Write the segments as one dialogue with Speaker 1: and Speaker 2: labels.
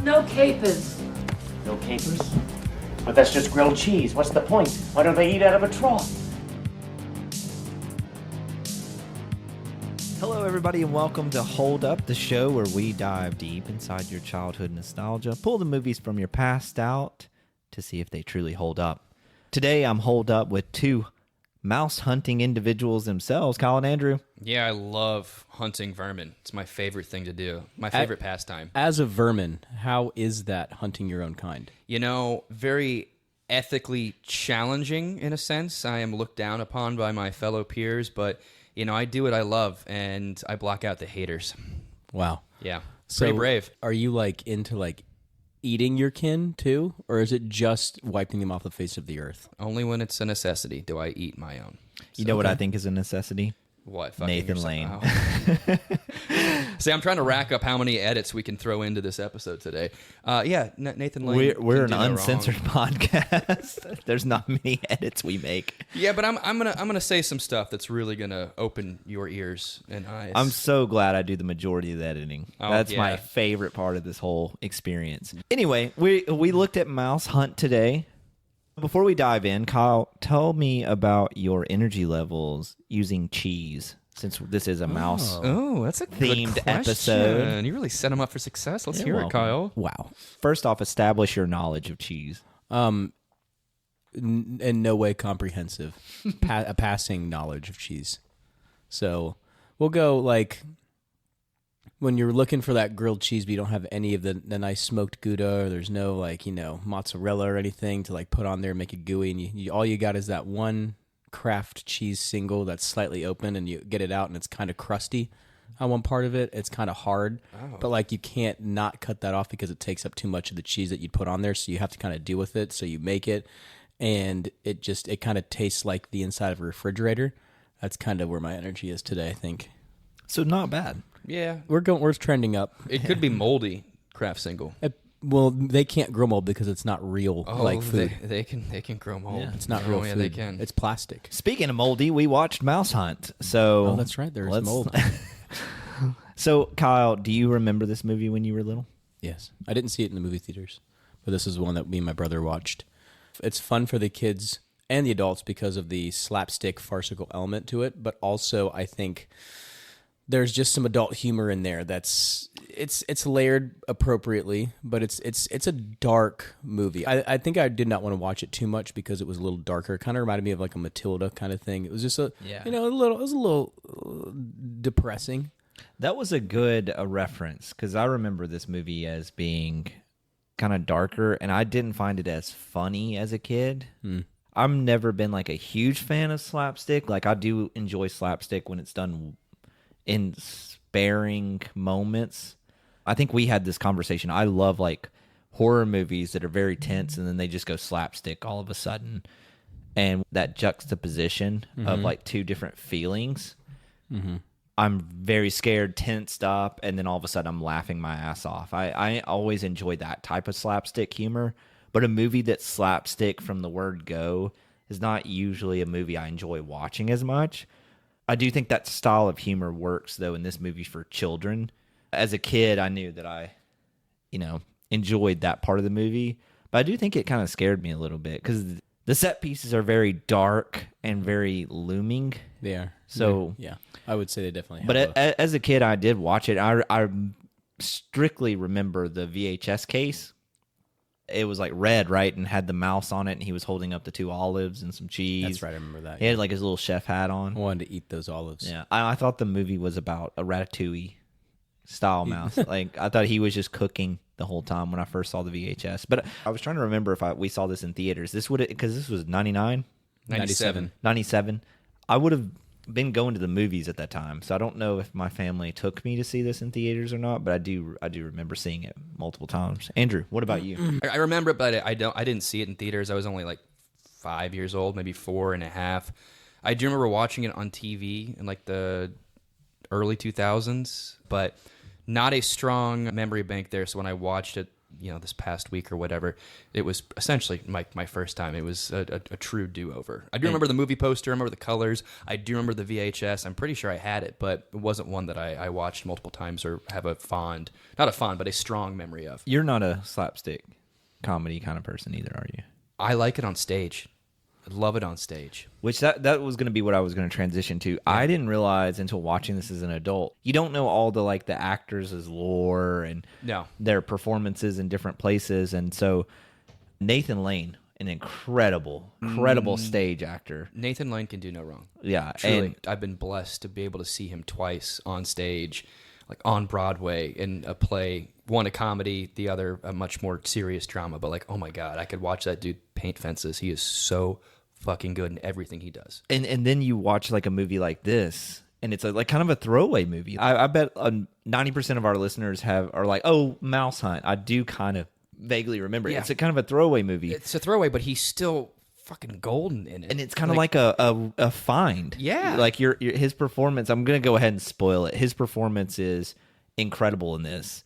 Speaker 1: No capers.
Speaker 2: No capers? But that's just grilled cheese. What's the point? Why don't they eat out of a trough?
Speaker 3: Hello, everybody, and welcome to Hold Up, the show where we dive deep inside your childhood nostalgia, pull the movies from your past out to see if they truly hold up. Today, I'm holed up with two mouse-hunting individuals themselves, Kyle and Andrew.
Speaker 4: Yeah, I love hunting vermin. It's my favorite thing to do. My favorite pastime.
Speaker 5: As a vermin, how is that hunting your own kind?
Speaker 4: You know, very ethically challenging in a sense. I am looked down upon by my fellow peers, but, you know, I do what I love, and I block out the haters.
Speaker 5: Wow.
Speaker 4: Yeah,
Speaker 5: So
Speaker 4: pretty brave.
Speaker 5: Are you into eating your kin too? Or is it just wiping them off the face of the earth?
Speaker 4: Only when it's a necessity do I eat my own.
Speaker 3: You know what I think is a necessity?
Speaker 4: What? Fucking
Speaker 3: Nathan
Speaker 4: yourself?
Speaker 3: Lane.
Speaker 4: Oh. See, I'm trying to rack up how many edits we can throw into this episode today. Nathan Lane.
Speaker 3: We're an
Speaker 4: can do no
Speaker 3: uncensored
Speaker 4: wrong.
Speaker 3: podcast. There's not many edits we make.
Speaker 4: Yeah, but I'm gonna say some stuff that's really gonna open your ears and eyes.
Speaker 3: I'm so glad I do the majority of the editing.
Speaker 4: Oh,
Speaker 3: That's
Speaker 4: yeah.
Speaker 3: my favorite part of this whole experience. Anyway, we looked at Mouse Hunt today. Before we dive in, Kyle, tell me about your energy levels using cheese, since this is a mouse.
Speaker 4: Oh, that's a
Speaker 3: themed
Speaker 4: good
Speaker 3: episode.
Speaker 4: You really set him up for success. Let's
Speaker 3: You're
Speaker 4: hear
Speaker 3: welcome.
Speaker 4: it, Kyle.
Speaker 5: Wow.
Speaker 3: First off, establish your knowledge of cheese.
Speaker 5: In no way comprehensive. A passing knowledge of cheese. So we'll go when you're looking for that grilled cheese, but you don't have any of the nice smoked Gouda, or there's no mozzarella or anything to put on there and make it gooey, and all you got is that one Kraft cheese single that's slightly open, and you get it out and it's kind of crusty on one part of it. It's kind of hard, but you can't not cut that off because it takes up too much of the cheese that you'd put on there, so you have to kind of deal with it. So you make it, and it kind of tastes like the inside of a refrigerator. That's kind of where my energy is today, I think.
Speaker 3: So not bad.
Speaker 4: Yeah,
Speaker 5: We're trending up.
Speaker 4: it could be moldy Kraft single.
Speaker 5: Well, they can't grow mold because it's not real food.
Speaker 4: They can grow mold.
Speaker 3: Yeah.
Speaker 5: It's not real
Speaker 4: yeah,
Speaker 5: food.
Speaker 4: they can.
Speaker 5: It's plastic.
Speaker 3: Speaking of moldy, we watched Mouse Hunt. So
Speaker 5: Oh, that's right. There's mold.
Speaker 3: So, Kyle, do you remember this movie when you were little?
Speaker 5: Yes. I didn't see it in the movie theaters, but this is one that me and my brother watched. It's fun for the kids and the adults because of the slapstick farcical element to it, but also I think there's just some adult humor in there it's layered appropriately, but it's a dark movie. I think I did not want to watch it too much because it was a little darker. It kind of reminded me of a Matilda kind of thing. It was just a little depressing.
Speaker 3: That was a good reference, because I remember this movie as being kind of darker, and I didn't find it as funny as a kid. I've never been a huge fan of slapstick. I do enjoy slapstick when it's done in sparing moments. I think we had this conversation. I love horror movies that are very tense and then they just go slapstick all of a sudden, and that juxtaposition of two different feelings. I'm very scared, tensed up, and then all of a sudden I'm laughing my ass off. I always enjoy that type of slapstick humor, but a movie that's slapstick from the word go is not usually a movie I enjoy watching as much. I do think that style of humor works, though, in this movie for children. As a kid, I knew that I, enjoyed that part of the movie. But I do think it kind of scared me a little bit because the set pieces are very dark and very looming.
Speaker 5: They are.
Speaker 3: So,
Speaker 5: yeah, I would say they definitely have.
Speaker 3: But as a kid, I did watch it. I strictly remember the VHS case. It was red, right, and had the mouse on it, and he was holding up the two olives and some cheese.
Speaker 5: That's right, I remember that.
Speaker 3: He had his little chef hat on.
Speaker 5: I wanted to eat those olives.
Speaker 3: Yeah, I thought the movie was about a Ratatouille style mouse. I thought he was just cooking the whole time when I first saw the VHS. But I was trying to remember if we saw this in theaters. Because this was 99?
Speaker 4: 97.
Speaker 3: 97. I would have been going to the movies at that time, so I don't know if my family took me to see this in theaters or not, but I do remember seeing it multiple times. Andrew, what about you?
Speaker 4: I remember it, but I didn't see it in theaters. I was only 5 years old, maybe 4.5. I do remember watching it on TV in the early 2000s, but not a strong memory bank there. So when I watched it this past week or whatever. It was essentially my first time. It was a true do-over. I do remember the movie poster. I remember the colors. I do remember the VHS. I'm pretty sure I had it, but it wasn't one that I watched multiple times or have not a fond, but a strong memory of.
Speaker 3: You're not a slapstick comedy kind of person either, are you?
Speaker 4: I like it on stage. I love it on stage.
Speaker 3: Which that was going to be what I was going to transition to. Yeah. I didn't realize until watching this as an adult. You don't know all the the actors' lore and their performances in different places. And so Nathan Lane, an incredible stage actor.
Speaker 4: Nathan Lane can do no wrong.
Speaker 3: Yeah.
Speaker 4: Truly,
Speaker 3: and
Speaker 4: I've been blessed to be able to see him twice on stage, on Broadway in a play, one a comedy, the other a much more serious drama. But oh my God, I could watch that dude paint fences. He is so fucking good in everything he does.
Speaker 3: And then you watch a movie like this, and it's kind of a throwaway movie. I bet 90% of our listeners are like, oh, Mouse Hunt. I do kind of vaguely remember it.
Speaker 4: Yeah.
Speaker 3: It's a kind of a throwaway movie.
Speaker 4: It's a throwaway, but he's still fucking golden in it.
Speaker 3: And it's kind of like a find.
Speaker 4: Yeah.
Speaker 3: His performance, I'm going to go ahead and spoil it. His performance is incredible in this.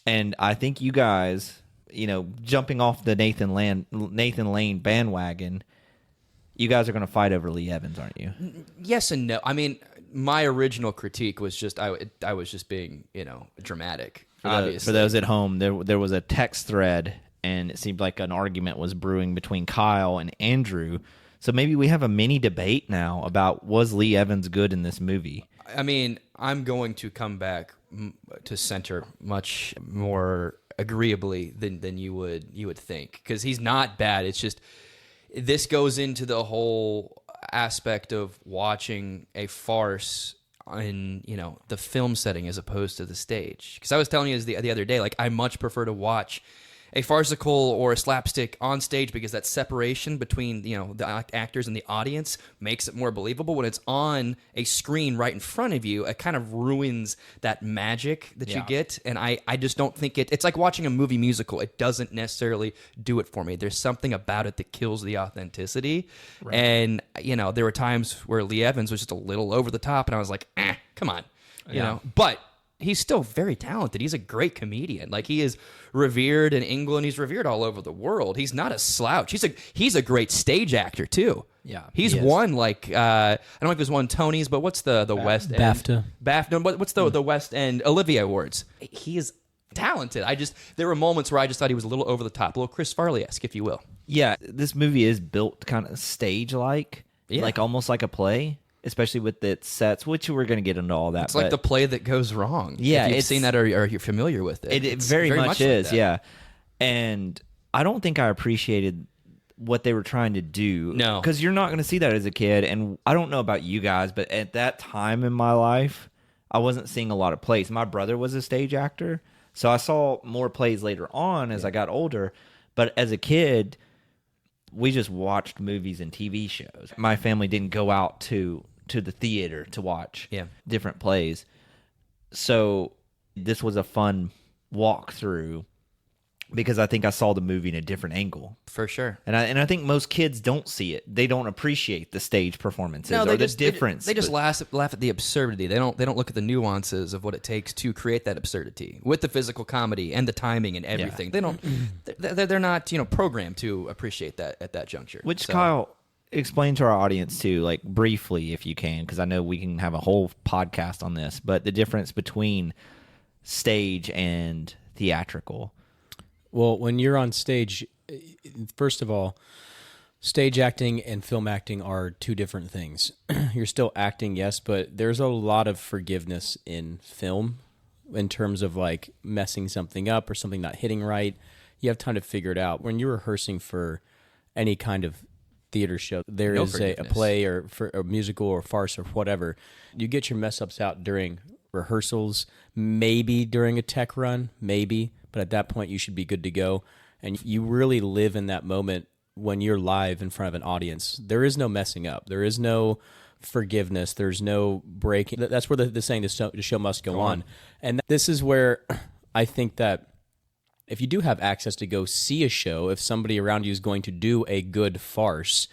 Speaker 3: And I think you guys, jumping off the Nathan Lane bandwagon, you guys are going to fight over Lee Evans, aren't you?
Speaker 4: Yes and no. I mean, my original critique was just I was just being, dramatic. Obviously.
Speaker 3: For those at home, there was a text thread, and it seemed like an argument was brewing between Kyle and Andrew. So maybe we have a mini debate now about, was Lee Evans good in this movie?
Speaker 4: I mean, I'm going to come back to center much more agreeably than you would think, because he's not bad. It's just this goes into the whole aspect of watching a farce in the film setting as opposed to the stage. Because I was telling you the other day, I much prefer to watch a farcical or a slapstick on stage, because that separation between the actors and the audience makes it more believable. When it's on a screen right in front of you, it kind of ruins that magic that you get. And I just don't think it's like watching a movie musical. It doesn't necessarily do it for me. There's something about it that kills the authenticity. Right. And there were times where Lee Evans was just a little over the top, and I was like, come on, you know. But he's still very talented. He's a great comedian. He is revered in England. He's revered all over the world. He's not a slouch. He's a great stage actor too.
Speaker 3: Yeah,
Speaker 4: he's won I don't know if he's won Tonys, but what's the West End? BAFTA. What's the West End Olivier Awards? He is talented. There were moments where I just thought he was a little over the top, a little Chris Farley-esque, if you will.
Speaker 3: Yeah, this movie is built kind of stage-like, almost like a play. Especially with its sets, which we're going to get into all that.
Speaker 4: It's like the play that goes wrong.
Speaker 3: Yeah.
Speaker 4: If you've seen that or you're familiar with it.
Speaker 3: It very much is, like yeah. And I don't think I appreciated what they were trying to do.
Speaker 4: No.
Speaker 3: Because you're not going to see that as a kid. And I don't know about you guys, but at that time in my life, I wasn't seeing a lot of plays. My brother was a stage actor, so I saw more plays later on as I got older. But as a kid, we just watched movies and TV shows. My family didn't go out to the theater to watch different plays. So this was a fun walkthrough because I think I saw the movie in a different angle.
Speaker 4: For sure.
Speaker 3: And I think most kids don't see it. They don't appreciate the stage performances or the difference.
Speaker 4: They just laugh at the absurdity. They don't look at the nuances of what it takes to create that absurdity with the physical comedy and the timing and everything. They don't. They're not programmed to appreciate that at that juncture.
Speaker 3: Which Kyle, explain to our audience too, briefly if you can, because I know we can have a whole podcast on this. But the difference between stage and theatrical.
Speaker 5: Well, when you're on stage, first of all, stage acting and film acting are two different things. You're still acting, yes, but there's a lot of forgiveness in film in terms of messing something up or something not hitting right. You have time to figure it out. When you're rehearsing for any kind of theater show, there is a play or for a musical or farce or whatever, you get your mess ups out during rehearsals, maybe during a tech run, maybe. But at that point, you should be good to go. And you really live in that moment when you're live in front of an audience. There is no messing up. There is no forgiveness. There's no breaking. That's where the saying, the show must go on. And this is where I think that if you do have access to go see a show, if somebody around you is going to do a good farce,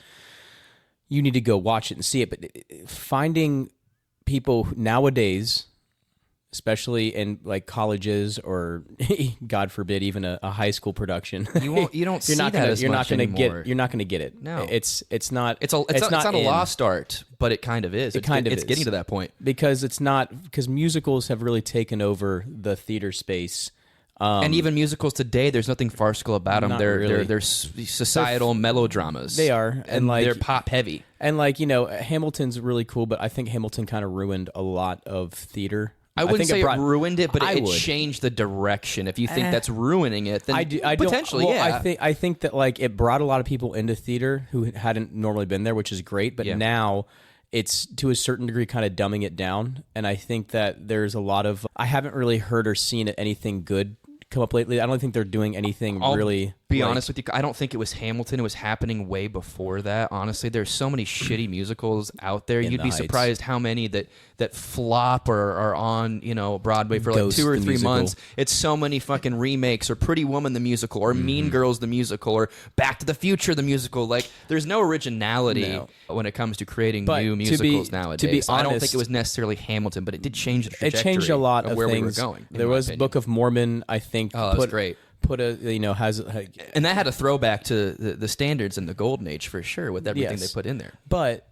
Speaker 5: you need to go watch it and see it. But finding people nowadays, especially in like colleges or God forbid even a high school production.
Speaker 4: You don't
Speaker 5: you're
Speaker 4: see
Speaker 5: not
Speaker 4: that
Speaker 5: gonna,
Speaker 4: as
Speaker 5: you're
Speaker 4: much
Speaker 5: not gonna
Speaker 4: anymore.
Speaker 5: you're not going to get it.
Speaker 4: No.
Speaker 5: It's not
Speaker 4: It's not a
Speaker 5: in.
Speaker 4: lost art, but it kind of is.
Speaker 5: It kind of
Speaker 4: it's
Speaker 5: is.
Speaker 4: getting to that point.
Speaker 5: because musicals have really taken over the theater space.
Speaker 4: And even musicals today, there's nothing farcical about them.
Speaker 5: Not
Speaker 4: They're
Speaker 5: really.
Speaker 4: they're societal melodramas.
Speaker 5: They are,
Speaker 4: and
Speaker 5: like-
Speaker 4: they're pop heavy.
Speaker 5: And like, Hamilton's really cool, but I think Hamilton kind of ruined a lot of theater.
Speaker 4: I wouldn't
Speaker 5: think
Speaker 4: say
Speaker 5: brought-
Speaker 4: it ruined it, but
Speaker 5: I
Speaker 4: it
Speaker 5: would.
Speaker 4: changed the direction. If you think that's ruining it, then
Speaker 5: I don't-
Speaker 4: potentially,
Speaker 5: well,
Speaker 4: yeah.
Speaker 5: I think that like it brought a lot of people into theater who hadn't normally been there, which is great. But
Speaker 4: Yeah.
Speaker 5: now it's to a certain degree kind of dumbing it down. And I think that there's a lot of I haven't really heard or seen anything good come up lately. I don't think they're doing anything
Speaker 4: I'll
Speaker 5: really.
Speaker 4: be
Speaker 5: like-
Speaker 4: honest with you, I don't think it was Hamilton. It was happening way before that. Honestly, there's so many shitty musicals out there.
Speaker 5: In
Speaker 4: You'd
Speaker 5: the
Speaker 4: be
Speaker 5: Heights.
Speaker 4: surprised how many that flop or are on Broadway for like
Speaker 5: Ghost,
Speaker 4: 2 or
Speaker 5: the
Speaker 4: 3
Speaker 5: musical.
Speaker 4: months. It's so many fucking remakes, or Pretty Woman the musical, or Mean Girls the musical, or Back to the Future the musical. Like, there's no originality
Speaker 5: No.
Speaker 4: when it comes to creating
Speaker 5: But
Speaker 4: new
Speaker 5: to be-
Speaker 4: musicals
Speaker 5: to be
Speaker 4: nowadays. I don't think
Speaker 5: honest-
Speaker 4: it was necessarily Hamilton, but it did change the
Speaker 5: It
Speaker 4: trajectory
Speaker 5: changed a lot of
Speaker 4: where
Speaker 5: things.
Speaker 4: we were going. in
Speaker 5: There
Speaker 4: my
Speaker 5: was
Speaker 4: opinion.
Speaker 5: Book of Mormon. I think
Speaker 4: Oh, that was great.
Speaker 5: Put a has.
Speaker 4: And that had a throwback to the standards in the golden age for sure, with everything
Speaker 5: Yes.
Speaker 4: they put in there.
Speaker 5: But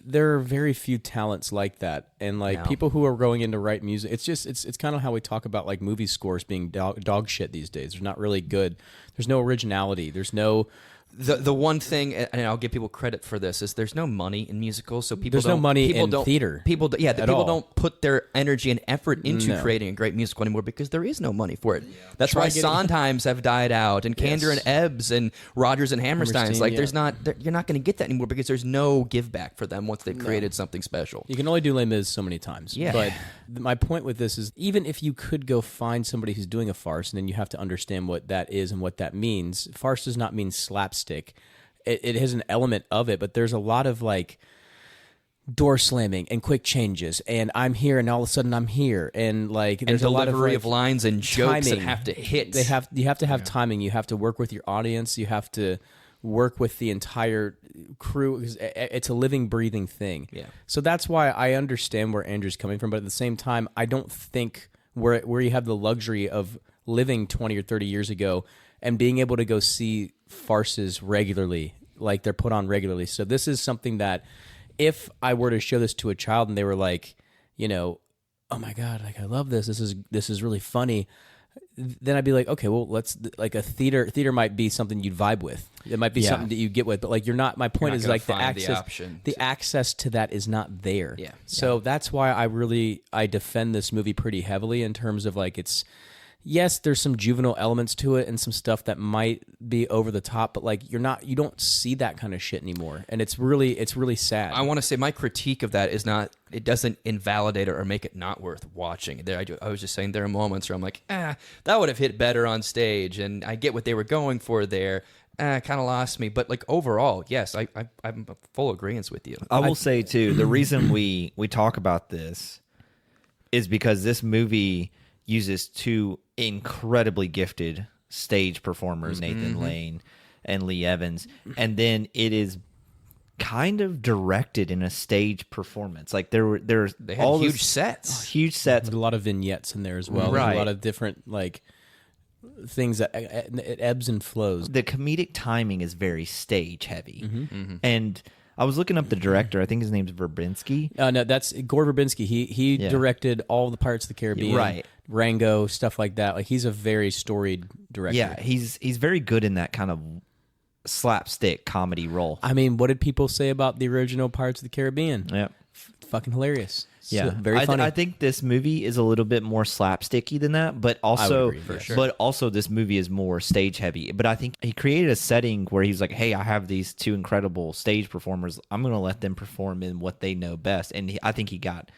Speaker 5: there are very few talents like that, and like
Speaker 4: No.
Speaker 5: people who are going into write music. It's just it's kind of how we talk about like movie scores being dog shit these days. They're not really good. There's no originality. There's no.
Speaker 4: The one thing, and I'll give people credit for this, is there's no money in musicals, so people
Speaker 5: There's no
Speaker 4: don't,
Speaker 5: money
Speaker 4: people
Speaker 5: in
Speaker 4: don't,
Speaker 5: theater
Speaker 4: People,
Speaker 5: at
Speaker 4: people
Speaker 5: all.
Speaker 4: don't put their energy and effort into
Speaker 5: No.
Speaker 4: creating a great musical anymore because there is no money for it. That's
Speaker 5: Try
Speaker 4: why
Speaker 5: getting-
Speaker 4: Sondheims have died out, and Kander
Speaker 5: Yes.
Speaker 4: and Ebbs and Rodgers and Hammerstein's. Like,
Speaker 5: yeah.
Speaker 4: there's not, you're not going to get that anymore because there's no give back for them once they've created something special.
Speaker 5: You can only do Les Mis so many times.
Speaker 4: Yeah.
Speaker 5: But my point with this is, even if you could go find somebody who's doing a farce, and then you have to understand what that is and what that means. Farce does not mean slapstick. It has an element of it, but there's a lot of like door slamming and quick changes, and I'm here, and all of a sudden I'm here, and like
Speaker 4: And
Speaker 5: there's a lot of
Speaker 4: delivery
Speaker 5: like,
Speaker 4: of lines and jokes that
Speaker 5: timing.
Speaker 4: have to hit.
Speaker 5: You have to have timing. You have to work with your audience. You have to work with the entire crew. It's a living, breathing thing.
Speaker 4: Yeah.
Speaker 5: So that's why I understand where Andrew's coming from, but at the same time, I don't think where you have the luxury of living 20 or 30 years ago and being able to go see farces regularly, like they're put on regularly. So this is something that if I were to show this to a child and they were like, oh my God, like I love this. This is really funny. Then I'd be like, okay, well, let's like a theater might be something you'd vibe with. It might be
Speaker 3: Yeah.
Speaker 5: something that you get with, but like you're not. My point
Speaker 4: not
Speaker 5: is
Speaker 4: gonna
Speaker 5: like the
Speaker 4: find the
Speaker 5: access,
Speaker 4: option
Speaker 5: the
Speaker 4: to-
Speaker 5: access to that is not there.
Speaker 4: Yeah.
Speaker 5: So that's why I defend this movie pretty heavily in terms of like it's. Yes, there's some juvenile elements to it and some stuff that might be over the top, but like you don't see that kind of shit anymore, and it's really sad.
Speaker 4: I want to say my critique of that is not, it doesn't invalidate it or make it not worth watching. I was just saying there are moments where I'm like, that would have hit better on stage, and I get what they were going for there. Kind of lost me, but like overall, yes, I'm full agreement with you.
Speaker 3: I will say too, the reason we talk about this is because this movie uses two incredibly gifted stage performers, Nathan Lane and Lee Evans, and then it is kind of directed in a stage performance. Like there's
Speaker 4: They had
Speaker 3: all
Speaker 4: huge
Speaker 3: this-
Speaker 4: sets.
Speaker 3: huge sets.
Speaker 5: There's a lot of vignettes in there as well.
Speaker 3: Right.
Speaker 5: There's a lot of different like things that it ebbs and flows.
Speaker 3: The comedic timing is very stage heavy, and I was looking up the director. I think his name's Verbinski.
Speaker 5: No, that's Gore Verbinski. He
Speaker 3: Yeah.
Speaker 5: directed all the Pirates of the Caribbean,
Speaker 3: Right.
Speaker 5: Rango, stuff like that. Like he's a very storied director.
Speaker 3: Yeah, he's very good in that kind of slapstick comedy role.
Speaker 5: I mean, what did people say about the original Pirates of the Caribbean?
Speaker 3: Yeah.
Speaker 5: Fucking hilarious.
Speaker 3: Yeah,
Speaker 5: Very funny.
Speaker 3: I think this movie is a little bit more slapsticky than that, but also,
Speaker 5: agree, for sure.
Speaker 3: but also this movie is more stage heavy. But I think he created a setting where he's like, "Hey, I have these two incredible stage performers. I'm going to let them perform in what they know best." And I think he got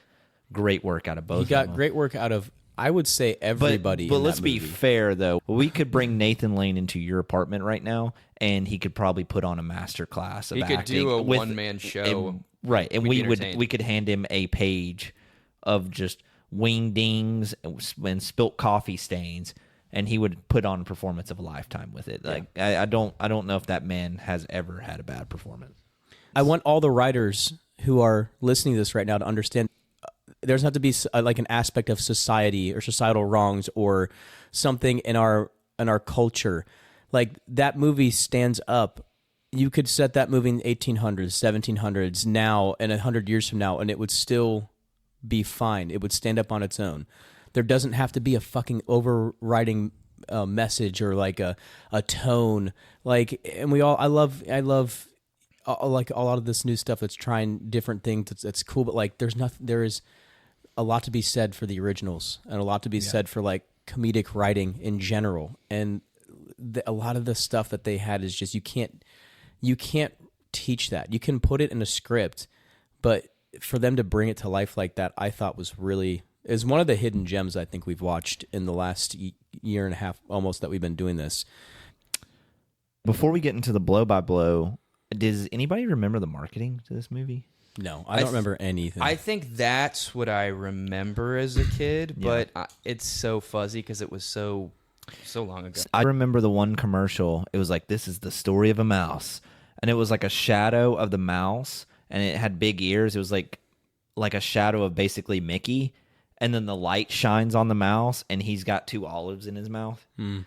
Speaker 3: great work out of both.
Speaker 5: he got
Speaker 3: of them.
Speaker 5: great work out of, I would say, everybody.
Speaker 3: But
Speaker 5: in
Speaker 3: let's
Speaker 5: that
Speaker 3: be
Speaker 5: movie.
Speaker 3: fair though. We could bring Nathan Lane into your apartment right now, and he could probably put on a master class of
Speaker 4: He could
Speaker 3: acting
Speaker 4: do a
Speaker 3: with-
Speaker 4: one-man show.
Speaker 3: right? And
Speaker 4: We'd be
Speaker 3: we
Speaker 4: entertained.
Speaker 3: could hand him a page of just wingdings and spilt coffee stains, and he would put on a performance of a lifetime with it. Like I don't know if that man has ever had a bad performance.
Speaker 5: I want all the writers who are listening to this right now to understand there doesn't have to be like an aspect of society or societal wrongs or something in our culture. Like that movie stands up. You could set that movie in the 1800s, 1700s now, and 100 years from now, and it would still be fine. It would stand up on its own. There doesn't have to be a fucking overriding message or like a tone. Like, and I love like a lot of this new stuff that's trying different things. That's cool, but like there is a lot to be said for the originals and a lot to be said for like comedic writing in general. And a lot of the stuff that they had is just you can't teach that. You can put it in a script, but for them to bring it to life like that, I thought is one of the hidden gems I think we've watched in the last year and a half almost that we've been doing this.
Speaker 3: Before we get into the blow by blow, does anybody remember the marketing to this movie?
Speaker 5: No, I don't remember anything.
Speaker 4: I think that's what I remember as a kid, but it's so fuzzy because it was so long ago.
Speaker 3: I remember the one commercial. It was like, this is the story of a mouse. And it was like a shadow of the mouse, and it had big ears. It was like a shadow of basically Mickey. And then the light shines on the mouse, and he's got 2 olives in his mouth. And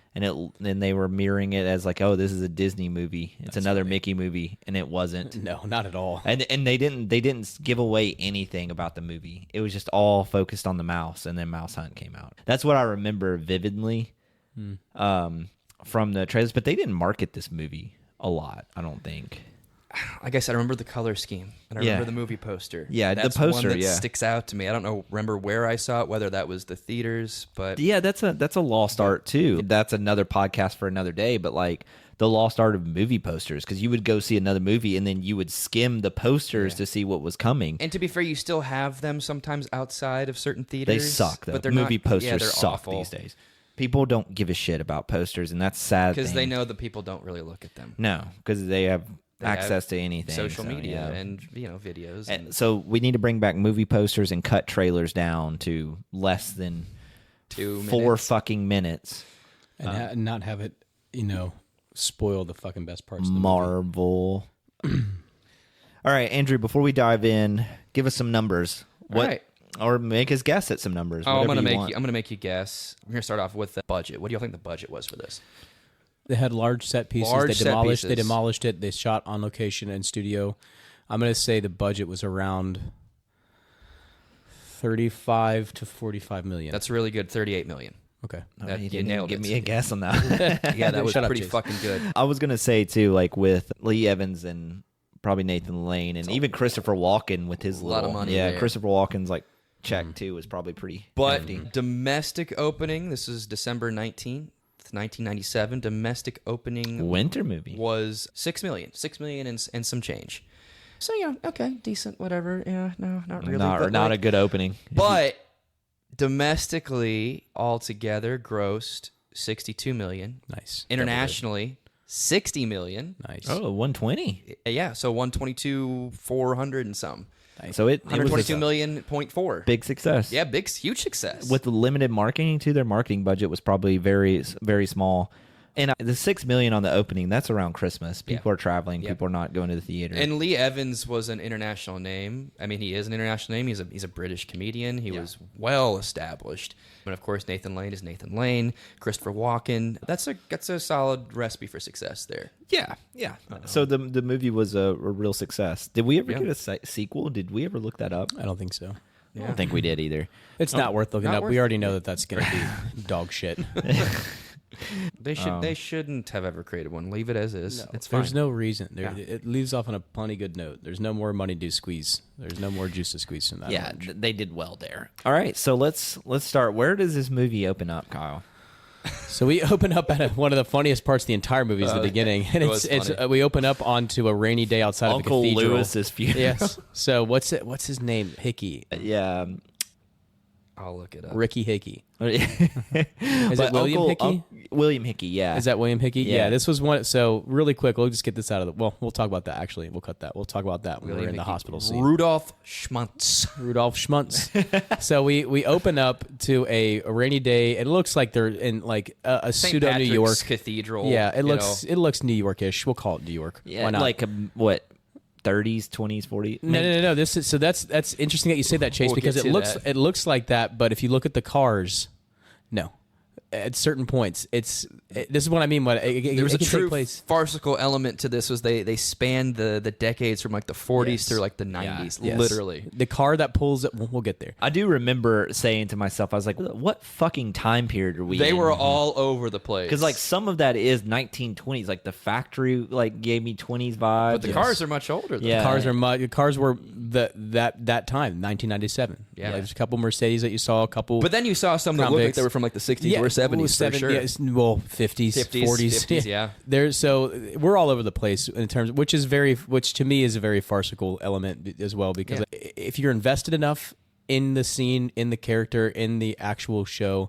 Speaker 3: then they were mirroring it as like, oh, this is a Disney movie. It's another funny Mickey movie, and it wasn't.
Speaker 5: No, not at all.
Speaker 3: And they didn't give away anything about the movie. It was just all focused on the mouse, and then Mouse Hunt came out. That's what I remember vividly from the trailers. But they didn't market this movie a lot, I don't think.
Speaker 4: Like I said, I remember the color scheme, and I remember the movie poster.
Speaker 3: Yeah,
Speaker 4: that's
Speaker 3: the poster,
Speaker 4: one that sticks out to me. I don't remember where I saw it, whether that was the theaters, but
Speaker 3: yeah, that's a lost art too. That's another podcast for another day. But like the lost art of movie posters, because you would go see another movie and then you would skim the posters to see what was coming.
Speaker 4: And to be fair, you still have them sometimes outside of certain theaters.
Speaker 3: They suck though.
Speaker 4: But they're
Speaker 3: movie posters
Speaker 4: they're
Speaker 3: suck
Speaker 4: awful
Speaker 3: these days. People don't give a shit about posters, and that's sad.
Speaker 4: Because they know that people don't really look at them.
Speaker 3: No, because they have access
Speaker 4: have
Speaker 3: to anything,
Speaker 4: social media and videos,
Speaker 3: and so we need to bring back movie posters and cut trailers down to less than
Speaker 4: 2 minutes.
Speaker 3: 4 fucking minutes,
Speaker 5: and not have it spoil the fucking best parts of the
Speaker 3: Marvel. All right, Andrew, before we dive in, give us some numbers.
Speaker 4: All right.
Speaker 3: Or make us guess at some numbers.
Speaker 4: I'm
Speaker 3: gonna
Speaker 4: make you guess. I'm gonna start off with the budget. What do you think the budget was for this?
Speaker 5: They had large set pieces. They demolished it. They shot on location in studio. I'm going to say the budget was around 35 to 45 million.
Speaker 4: That's really good. 38 million.
Speaker 5: Okay.
Speaker 3: You nailed it. Give me a guess on that.
Speaker 4: Yeah, that was
Speaker 5: Shut up,
Speaker 4: pretty
Speaker 5: Chase.
Speaker 4: fucking good.
Speaker 3: I was going to say, too, like with Lee Evans and probably Nathan Lane and even Christopher Walken with his
Speaker 4: lot of money
Speaker 3: Yeah,
Speaker 4: there.
Speaker 3: Christopher Walken's like check, too, was probably pretty
Speaker 4: But
Speaker 3: hefty.
Speaker 4: domestic opening, this is December 19th, 1997. Domestic opening
Speaker 3: Winter movie.
Speaker 4: was 6 million. 6 million and some change. So, okay, decent, whatever. Yeah, no, not really.
Speaker 3: Not a good opening.
Speaker 4: But domestically, altogether, grossed 62 million.
Speaker 5: Nice.
Speaker 4: Internationally, 60 million.
Speaker 5: Nice.
Speaker 3: Oh, 120.
Speaker 4: Yeah, so 122,400 and some.
Speaker 3: So it was
Speaker 4: 122 million point four.
Speaker 3: big success.
Speaker 4: Yeah, huge success.
Speaker 3: With the limited marketing too, their marketing budget was probably very, very small. And the $6 million on the opening, that's around Christmas. People are traveling.
Speaker 4: Yep.
Speaker 3: People are not going to the theater.
Speaker 4: And Lee Evans was an international name. I mean, he is an international name. He's a British comedian. He was well established. And of course, Nathan Lane is Nathan Lane. Christopher Walken. That's a solid recipe for success there.
Speaker 3: yeah. So the movie was a real success. Did we ever get a sequel? Did we ever look that up?
Speaker 5: I don't think so.
Speaker 3: I don't think we did either.
Speaker 5: It's not worth looking
Speaker 4: not
Speaker 5: up.
Speaker 4: worth
Speaker 5: We already know that that's going to be dog shit.
Speaker 4: They shouldn't have ever created one. Leave it as is. It's fine.
Speaker 5: There's no reason. It leaves off on a plenty good note. There's no more money to squeeze. There's no more juice to squeeze from that.
Speaker 3: Yeah,
Speaker 5: orange.
Speaker 3: they did well there. All right, so let's start. Where does this movie open up, Kyle?
Speaker 5: So we open up at one of the funniest parts of the entire movie is the beginning, and
Speaker 4: it was funny.
Speaker 5: we open up onto a rainy day outside
Speaker 3: Uncle
Speaker 5: of a cathedral.
Speaker 3: Lewis's funeral.
Speaker 5: Yes. So what's his name? Hickey.
Speaker 3: Yeah.
Speaker 4: I'll look it up.
Speaker 5: Ricky Hickey.
Speaker 3: Is
Speaker 5: it William Hickey?
Speaker 3: William Hickey, yeah.
Speaker 5: Is that William Hickey?
Speaker 3: Yeah.
Speaker 5: This was one. So really quick, we'll just get this out of the. Well, we'll talk about that. Actually, we'll cut that. We'll talk about that when we're in the hospital scene.
Speaker 4: Rudolph Schmuntz.
Speaker 5: Rudolph Schmuntz. So we open up to a rainy day. It looks like they're in like a
Speaker 4: St.
Speaker 5: pseudo New
Speaker 4: Patrick's
Speaker 5: York
Speaker 4: Cathedral.
Speaker 5: Yeah, it
Speaker 4: you
Speaker 5: looks New Yorkish. We'll call it New York.
Speaker 3: Yeah,
Speaker 5: Why not?
Speaker 3: like what? 30s, 20s, 40s.
Speaker 5: No. This is that's interesting that you say that, Chase,
Speaker 4: We'll
Speaker 5: because
Speaker 4: get
Speaker 5: it
Speaker 4: to
Speaker 5: looks
Speaker 4: that.
Speaker 5: it looks like that, but if you look at the cars, no. At certain points, this is what I mean.
Speaker 4: There was a
Speaker 5: can take
Speaker 4: true
Speaker 5: place.
Speaker 4: farcical element to this. Was they spanned the decades from like the 40s
Speaker 5: Yes.
Speaker 4: through like the 90s,
Speaker 5: Yes.
Speaker 4: literally.
Speaker 5: The car that pulls it. We'll get there.
Speaker 3: I do remember saying to myself, I was like, what fucking time period are we
Speaker 4: They
Speaker 3: in?
Speaker 4: were all over the place.
Speaker 3: Because like some of that is 1920s, like the factory like gave me 20s vibes.
Speaker 4: but the cars are much older. Though.
Speaker 3: Yeah.
Speaker 5: Cars were that time, 1997.
Speaker 4: Yeah.
Speaker 5: There's a couple Mercedes that you saw, a couple.
Speaker 4: But then you saw some that
Speaker 5: Crown
Speaker 4: looked like
Speaker 5: Vics.
Speaker 4: they were from like the 60s or 70s for sure.
Speaker 5: Yes, well, 50s, 40s,
Speaker 4: yeah.
Speaker 5: There's so we're all over the place in terms, which to me is a very farcical element as well, because if you're invested enough in the scene, in the character, in the actual show,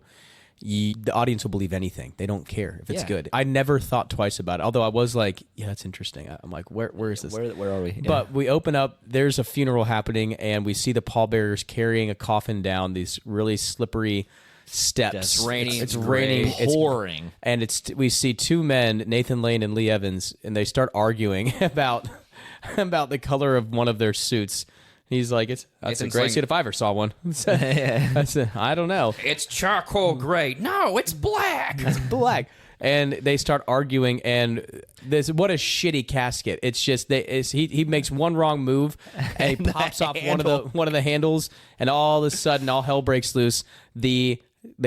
Speaker 5: the audience will believe anything. They don't care if it's
Speaker 3: Yeah.
Speaker 5: good. I never thought twice about it, although I was like, yeah, that's interesting. I'm like, where is this?
Speaker 3: Where are we? Yeah.
Speaker 5: But we open up, there's a funeral happening, and we see the pallbearers carrying a coffin down these really slippery steps.
Speaker 3: It's
Speaker 4: raining.
Speaker 5: It's
Speaker 4: It's
Speaker 5: raining. It's
Speaker 3: pouring.
Speaker 5: and we see two men, Nathan Lane and Lee Evans, and they start arguing about the color of one of their suits. He's like, that's a
Speaker 4: Nathan's
Speaker 5: gray
Speaker 4: like-
Speaker 5: suit if I ever saw one. I don't know.
Speaker 4: It's charcoal gray. No, it's black.
Speaker 5: It's black. And they start arguing, and what a shitty casket. It's just he makes one wrong move, and he pops off one of the handles, and all of a sudden, all hell breaks loose. The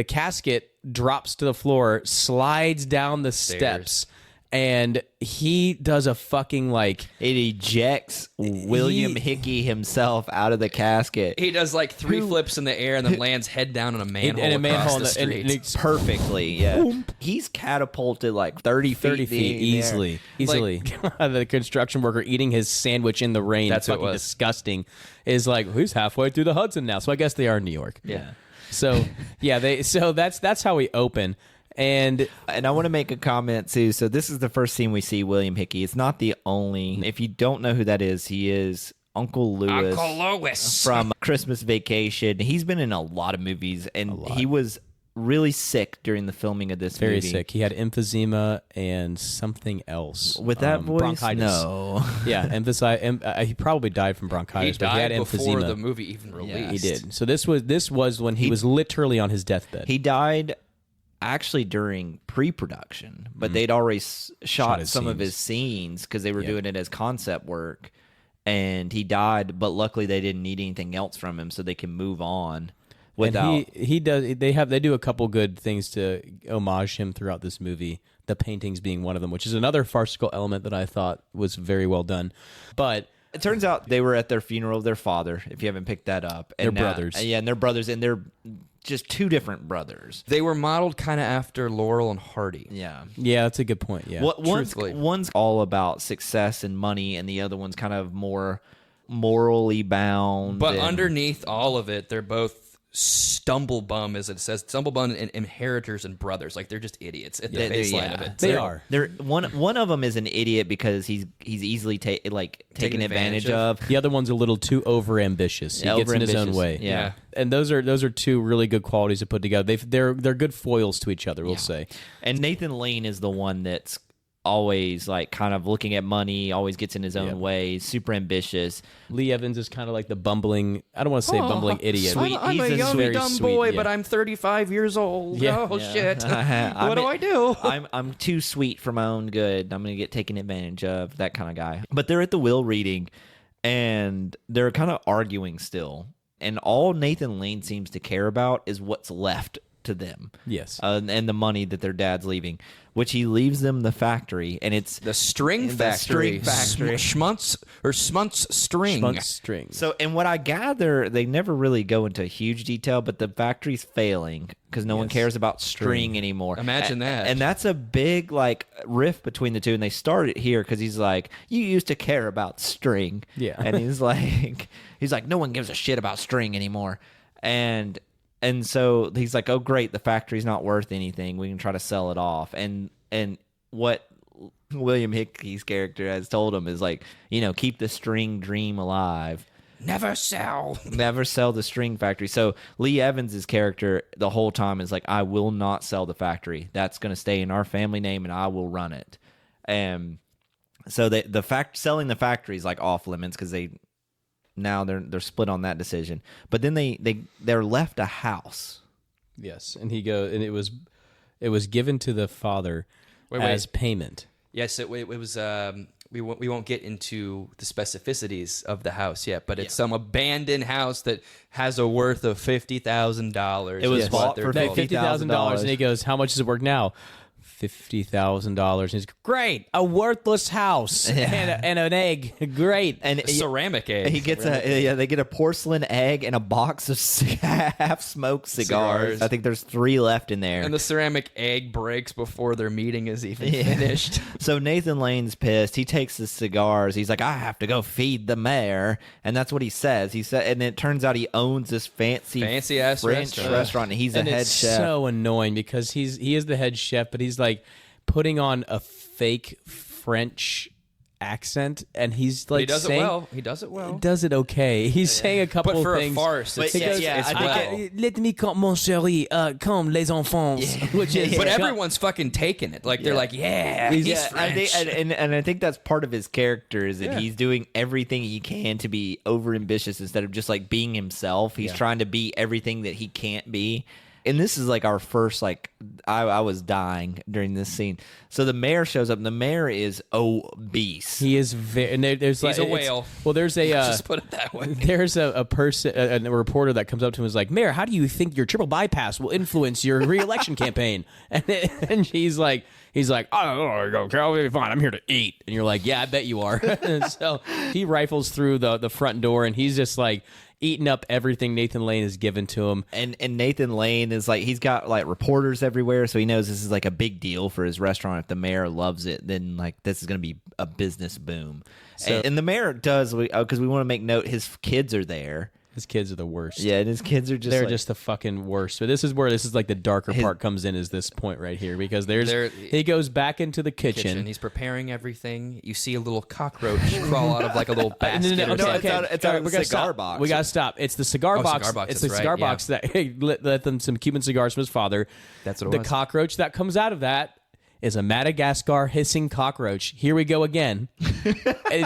Speaker 5: casket drops to the floor, slides down the steps, and he does a fucking like.
Speaker 3: It ejects William Hickey himself out of the casket.
Speaker 4: He does like three flips in the air and then lands head down in a manhole
Speaker 5: in a
Speaker 4: across
Speaker 5: manhole
Speaker 4: the street.
Speaker 5: and it's
Speaker 3: Perfectly, yeah. He's catapulted like 30
Speaker 5: 30 feet easily. The construction worker eating his sandwich in the rain.
Speaker 4: That's what it
Speaker 5: fucking
Speaker 4: was.
Speaker 5: disgusting. Is like, who's halfway through the Hudson now? So I guess they are in New York.
Speaker 3: Yeah.
Speaker 5: So that's how we open. And
Speaker 3: I want to make a comment too. So this is the first scene we see William Hickey. It's not the only. If you don't know who that is, he is Uncle Lewis.
Speaker 4: Uncle Lewis.
Speaker 3: From Christmas Vacation. He's been in a lot of movies, and he was really sick during the filming of this
Speaker 5: very
Speaker 3: movie.
Speaker 5: sick. He had emphysema and something else.
Speaker 3: With that voice?
Speaker 5: bronchitis.
Speaker 3: No.
Speaker 5: Yeah, he probably died from
Speaker 4: He
Speaker 5: bronchitis, but he
Speaker 4: died
Speaker 5: had
Speaker 4: before
Speaker 5: emphysema.
Speaker 4: the movie even released.
Speaker 5: He did. So this was when he was literally on his deathbed.
Speaker 3: He died actually during pre-production, but they'd already shot
Speaker 5: his
Speaker 3: some of
Speaker 5: scenes.
Speaker 3: his scenes because they were doing it as concept work, and he died. But luckily, they didn't need anything else from him, so they can move on without.
Speaker 5: And he does. They do a couple good things to homage him throughout this movie. The paintings being one of them, which is another farcical element that I thought was very well done. But
Speaker 3: It turns out they were at their funeral of their father. If you haven't picked that up,
Speaker 5: They're brothers.
Speaker 3: Yeah, and they're brothers, and they're just two different brothers.
Speaker 4: They were modeled kind of after Laurel and Hardy.
Speaker 3: Yeah.
Speaker 5: yeah, that's a good point. Yeah,
Speaker 4: truthfully.
Speaker 3: One's all about success and money, and the other one's kind of more morally bound.
Speaker 4: But
Speaker 3: and-
Speaker 4: underneath all of it, they're both stumblebum, as it says. Stumblebum and inheritors and brothers. Like, they're just idiots at the baseline of it.
Speaker 5: They are.
Speaker 3: They're one of them is an idiot because he's easily taken advantage of.
Speaker 5: The other one's a little too overambitious. He gets in his own
Speaker 3: Overambitious.
Speaker 5: way.
Speaker 3: Yeah.
Speaker 5: And those are two really good qualities to put together. They're good foils to each other, we'll say.
Speaker 3: And Nathan Lane is the one that's always like kind of looking at money, always gets in his own way, super ambitious.
Speaker 5: Lee Evans is kind of like the bumbling. I don't want to say bumbling idiot.
Speaker 4: I'm
Speaker 3: He's
Speaker 4: a
Speaker 3: a
Speaker 4: young
Speaker 5: very
Speaker 4: dumb
Speaker 5: sweet,
Speaker 4: boy,
Speaker 5: yeah.
Speaker 4: but I'm 35 years old.
Speaker 5: Yeah.
Speaker 4: Oh, shit.
Speaker 3: I'm
Speaker 4: What do I do?
Speaker 3: I'm too sweet for my own good. I'm gonna get taken advantage of, that kind of guy. But they're at the will reading, and they're kind of arguing still. And all Nathan Lane seems to care about is what's left to them.
Speaker 5: Yes.
Speaker 3: And the money that their dad's leaving, which he leaves them the factory, and it's
Speaker 4: The string
Speaker 3: The
Speaker 4: factory.
Speaker 3: string factory.
Speaker 4: Schmuntz string.
Speaker 5: Spunk strings.
Speaker 3: so. And what I gather, they never really go into huge detail, but the factory's failing because no one cares about string anymore.
Speaker 4: Imagine that.
Speaker 3: And that's a big like rift between the two. And they start it here because he's like, "You used to care about string,"
Speaker 5: Yeah.
Speaker 3: and he's like, "No one gives a shit about string anymore," And so he's like, "Oh, great, the factory's not worth anything. We can try to sell it off." And what William Hickey's character has told him is like, keep the string dream alive.
Speaker 4: Never sell.
Speaker 3: Never sell the string factory. So Lee Evans's character the whole time is like, I will not sell the factory. That's going to stay in our family name, and I will run it. And So selling the factory is like off limits because they're split on that decision. But then they're left a house.
Speaker 5: Yes, and it was given to the father as payment.
Speaker 4: Yes, it was. We won't get into the specificities of the house yet, but it's some abandoned house that has a worth of $50,000.
Speaker 3: It was bought for
Speaker 5: $50,000, and he goes, "How much is it worth now?" $50,000. He's great, a worthless house and an egg, great,
Speaker 4: and a ceramic egg.
Speaker 3: He gets they get a porcelain egg and a box of half smoked cigars. I think there's 3 left in there,
Speaker 4: and the ceramic egg breaks before their meeting is even finished.
Speaker 3: So Nathan Lane's pissed. He takes the cigars. He's like, I have to go feed the mayor, and that's what he says. He said, and it turns out he owns this fancy
Speaker 4: ass
Speaker 3: French restaurant, and he's a head chef.
Speaker 5: So annoying because he is the head chef, but he's like putting on a fake French accent, and he's like,
Speaker 4: he does it well. He does it well.
Speaker 5: Does it okay. He's saying a couple
Speaker 4: but for
Speaker 5: of things.
Speaker 4: A farce,
Speaker 3: but
Speaker 5: let me come, mon chéri, come les enfants, which is.
Speaker 4: But everyone's fucking taking it. Like they're like, he's French.
Speaker 3: And I think that's part of his character is that he's doing everything he can to be over ambitious instead of just like being himself. He's trying to be everything that he can't be. And this is like our first, like, I was dying during this scene. So the mayor shows up, and the mayor is obese.
Speaker 5: He is very, and there's
Speaker 4: he's
Speaker 5: like,
Speaker 4: a whale.
Speaker 5: Well, there's a
Speaker 4: just put it that way.
Speaker 5: There's a person, a reporter that comes up to him and is like, "Mayor, how do you think your triple bypass will influence your re-election campaign?" And he's like, "Oh, okay, fine. I'm here to eat." And you're like, "Yeah, I bet you are." So he rifles through the front door, and he's just like eating up everything Nathan Lane has given to him.
Speaker 3: And Nathan Lane is like, he's got like reporters everywhere, so he knows this is like a big deal for his restaurant. If the mayor loves it, then like this is going to be a business boom. So, and the mayor does, because we want to make note, his kids are there.
Speaker 5: His kids are the worst.
Speaker 3: Yeah, and his kids are just
Speaker 5: they're just the fucking worst. But this is like the darker part comes in, is this point right here, because he goes back into the kitchen.
Speaker 4: He's preparing everything. You see a little cockroach crawl out of like a little basket.
Speaker 3: It's out of a cigar box.
Speaker 5: We gotta stop. It's the cigar box. It's the cigar box that let them some Cuban cigars from his father.
Speaker 4: That's what it was.
Speaker 5: The cockroach that comes out of that is a Madagascar hissing cockroach. Here we go again.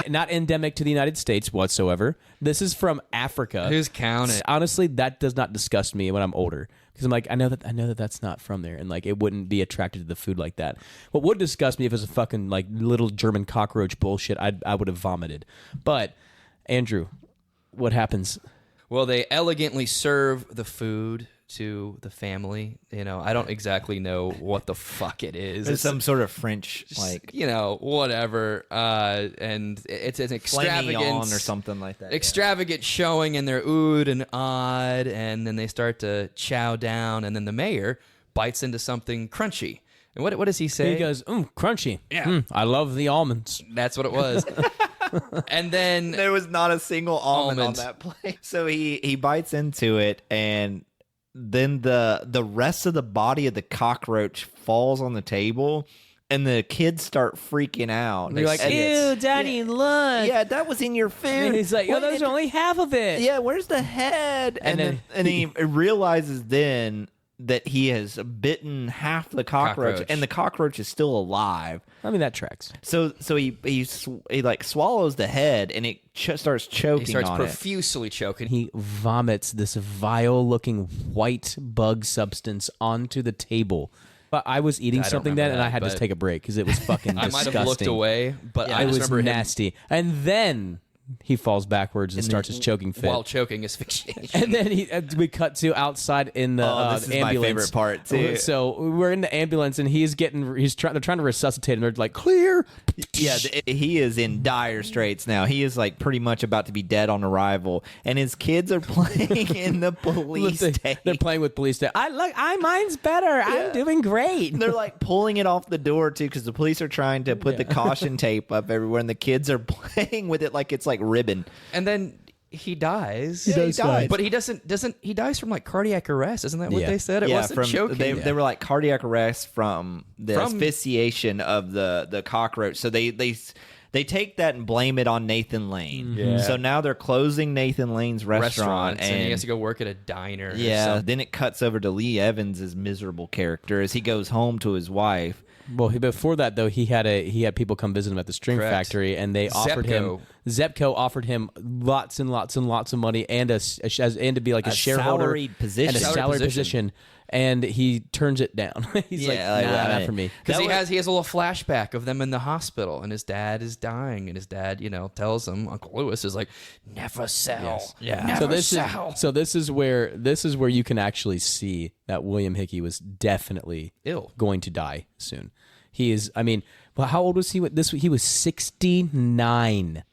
Speaker 5: Not endemic to the United States whatsoever. This is from Africa.
Speaker 4: Who's counting?
Speaker 5: Honestly, that does not disgust me when I'm older, because I'm like, I know that that's not from there, and like it wouldn't be attracted to the food like that. What would disgust me if it was a fucking like little German cockroach bullshit, I would have vomited. But Andrew, what happens?
Speaker 4: Well, they elegantly serve the food to the family. I don't exactly know what the fuck it is.
Speaker 3: It's some sort of French, like,
Speaker 4: whatever. And it's an extravagant
Speaker 3: or something like that.
Speaker 4: Extravagant showing, and they're ood and odd, and then they start to chow down, and then the mayor bites into something crunchy. And what does he say?
Speaker 5: He goes, crunchy. Yeah. I love the almonds.
Speaker 4: That's what it was. And then
Speaker 3: there was not a single almond on that plate. So he bites into it, and then the rest of the body of the cockroach falls on the table, and the kids start freaking out.
Speaker 5: They're like, "Ew, Daddy, look!
Speaker 3: Yeah, that was in your food."
Speaker 5: And he's like, "Oh, there's only half of it."
Speaker 3: Yeah, where's the head? And then he realizes then that he has bitten half the cockroach, and the cockroach is still alive.
Speaker 5: I mean, that tracks.
Speaker 3: So he like swallows the head, and it starts choking.
Speaker 4: He starts
Speaker 3: on
Speaker 4: profusely choking.
Speaker 5: He vomits this vile-looking white bug substance onto the table. But I was eating something then, and I had to take a break because it was fucking disgusting.
Speaker 4: I might have looked away, but I
Speaker 5: it
Speaker 4: just
Speaker 5: was
Speaker 4: remember
Speaker 5: nasty. And then he falls backwards and starts his choking fit.
Speaker 4: While choking asphyxiation.
Speaker 5: And then we cut to outside in the
Speaker 3: this is
Speaker 5: ambulance.
Speaker 3: my favorite part too.
Speaker 5: So we're in the ambulance, and they're trying to resuscitate him. They're like, clear.
Speaker 3: Yeah, he is in dire straits now. He is like pretty much about to be dead on arrival, and his kids are playing in the police tank.
Speaker 5: They're playing with police tank. Mine's better. Yeah. I'm doing great.
Speaker 3: They're like pulling it off the door too, because the police are trying to put the caution tape up everywhere, and the kids are playing with it like it's like ribbon.
Speaker 4: And then he dies.
Speaker 3: He dies.
Speaker 4: But he doesn't he dies from like cardiac arrest? Isn't that what they said? It wasn't choking.
Speaker 3: They were like cardiac arrest from the asphyxiation of the cockroach. So they take that and blame it on Nathan Lane. Yeah. So now they're closing Nathan Lane's restaurant,
Speaker 4: and he has to go work at a diner.
Speaker 3: Yeah. Then it cuts over to Lee Evans' miserable character as he goes home to his wife.
Speaker 5: Well, before that though, he had people come visit him at the string
Speaker 4: Correct.
Speaker 5: factory, and they offered him Zepco offered him lots and lots and lots of money and and to be like a shareholder
Speaker 3: salaried position.
Speaker 5: and a
Speaker 4: Salaried
Speaker 5: salaried
Speaker 4: position.
Speaker 5: position, and he turns it down. He's like, nah, not for me.
Speaker 4: Because he has a little flashback of them in the hospital, and his dad is dying, and his dad, tells him, Uncle Lewis is like, never sell, never sell.
Speaker 5: So this is where you can actually see that William Hickey was definitely
Speaker 4: Ill.
Speaker 5: going to die soon. He is. I mean, well, how old was he? He was 69.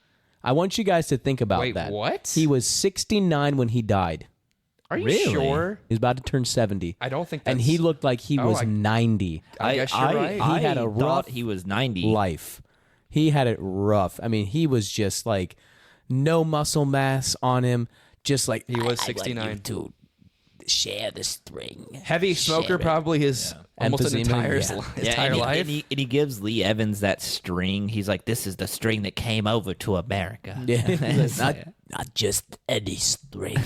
Speaker 5: I want you guys to think about
Speaker 4: Wait,
Speaker 5: that.
Speaker 4: what?
Speaker 5: He was 69 when he died.
Speaker 4: Are you
Speaker 3: Really?
Speaker 4: sure?
Speaker 5: He was about to turn 70.
Speaker 4: I don't think
Speaker 5: And
Speaker 4: that's...
Speaker 5: he looked like he was
Speaker 4: I-
Speaker 5: 90.
Speaker 4: I guess you're right.
Speaker 5: He had a
Speaker 3: thought
Speaker 5: rough
Speaker 3: he was 90.
Speaker 5: life. He had it rough. I mean, he was just like no muscle mass on him. Just like
Speaker 4: He was
Speaker 5: I
Speaker 4: 69.
Speaker 5: want you to share the string.
Speaker 4: Heavy smoker,
Speaker 5: Share it.
Speaker 4: probably his almost an
Speaker 5: Emphysema,
Speaker 4: entire,
Speaker 5: yeah.
Speaker 4: his entire life.
Speaker 3: And he gives Lee Evans that string. He's like, this is the string that came over to America.
Speaker 5: Yeah, not just any string.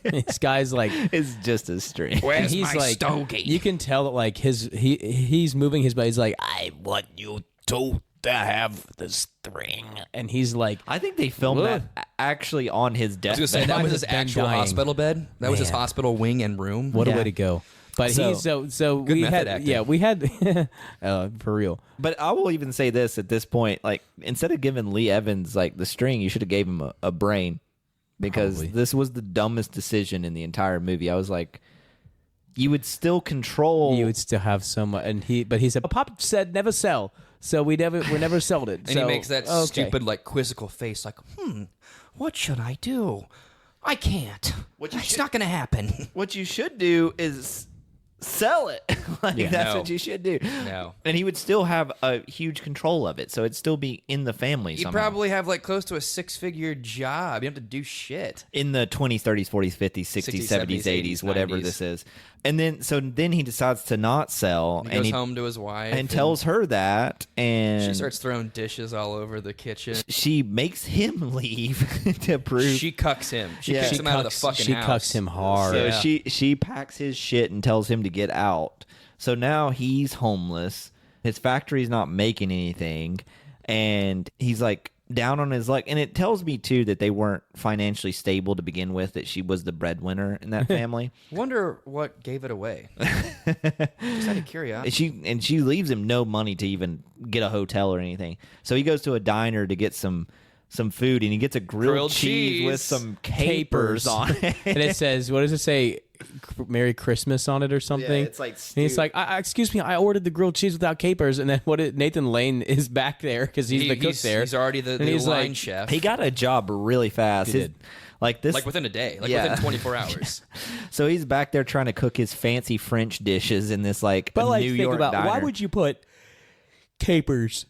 Speaker 5: This guy's like,
Speaker 3: It's just a string.
Speaker 4: Where's
Speaker 5: he's
Speaker 4: my
Speaker 5: like,
Speaker 4: stogie?
Speaker 5: you can tell that like he's moving his body. He's like, I want you to have the string, and he's like,
Speaker 3: I think they filmed
Speaker 5: Ugh.
Speaker 3: that actually on his
Speaker 4: I was
Speaker 3: deathbed.
Speaker 4: going to say, that was
Speaker 5: Might
Speaker 4: his
Speaker 5: have been
Speaker 4: actual
Speaker 5: dying.
Speaker 4: hospital bed. That was his
Speaker 5: Man.
Speaker 4: hospital wing and room.
Speaker 5: what a
Speaker 3: Yeah.
Speaker 5: way to go. But
Speaker 3: So-
Speaker 5: so
Speaker 4: Good
Speaker 5: we
Speaker 4: method
Speaker 5: had
Speaker 4: acting.
Speaker 5: we had for real.
Speaker 3: But I will even say this at this point, like instead of giving Lee Evans like the string, you should have gave him a brain, because
Speaker 5: Probably.
Speaker 3: this was the dumbest decision in the entire movie. I was like, you would still control.
Speaker 5: You would still have some, and he said, Pop said never sell, so we never sold it.
Speaker 4: And
Speaker 5: So,
Speaker 4: he makes that
Speaker 5: okay.
Speaker 4: stupid, like, quizzical face, like, what should I do? I can't. It's not going to happen.
Speaker 3: What you should do is sell it. Like,
Speaker 5: Yeah.
Speaker 3: that's
Speaker 4: No.
Speaker 3: what you should do.
Speaker 4: No.
Speaker 3: And he would still have a huge control of it, so it'd still be in the family.
Speaker 4: He'd
Speaker 3: somehow.
Speaker 4: probably have, like, close to a 6-figure job. You don't have to do shit.
Speaker 3: In the 20s, 30s, 40s, 50s, 60s, 70s, 80s, whatever
Speaker 4: 90s.
Speaker 3: this is. And then he decides to not sell,
Speaker 4: He goes home to his wife.
Speaker 3: and tells her that, and
Speaker 4: She starts throwing dishes all over the kitchen.
Speaker 3: she makes him leave to prove.
Speaker 4: She cucks him. She
Speaker 3: Yeah.
Speaker 4: kicks
Speaker 3: She
Speaker 4: him out of the fucking
Speaker 5: She
Speaker 4: house.
Speaker 5: cucks him hard.
Speaker 3: so
Speaker 4: Yeah.
Speaker 3: she packs his shit and tells him to get out. So now he's homeless. His factory's not making anything, and he's like down on his luck. And it tells me too that they weren't financially stable to begin with. That she was the breadwinner in that family.
Speaker 4: Wonder what gave it away. Just out of curiosity.
Speaker 3: And she leaves him no money to even get a hotel or anything. So he goes to a diner to get some food, and he gets a grilled cheese with some capers on it.
Speaker 5: And it says, what does it say? Merry Christmas on it or something.
Speaker 3: Yeah, it's like
Speaker 5: and he's like, excuse me, I ordered the grilled cheese without capers. And then Nathan Lane is back there because he's the cook there.
Speaker 4: He's already the
Speaker 5: And he's
Speaker 4: line
Speaker 5: like-
Speaker 4: chef.
Speaker 3: He got a job really fast.
Speaker 5: He did.
Speaker 3: Like this,
Speaker 4: like within a day. Like
Speaker 3: Yeah.
Speaker 4: within 24 hours.
Speaker 3: so he's back there trying to cook his fancy French dishes in this like
Speaker 5: But like,
Speaker 3: New
Speaker 5: think
Speaker 3: York
Speaker 5: about
Speaker 3: diner.
Speaker 5: why would you put capers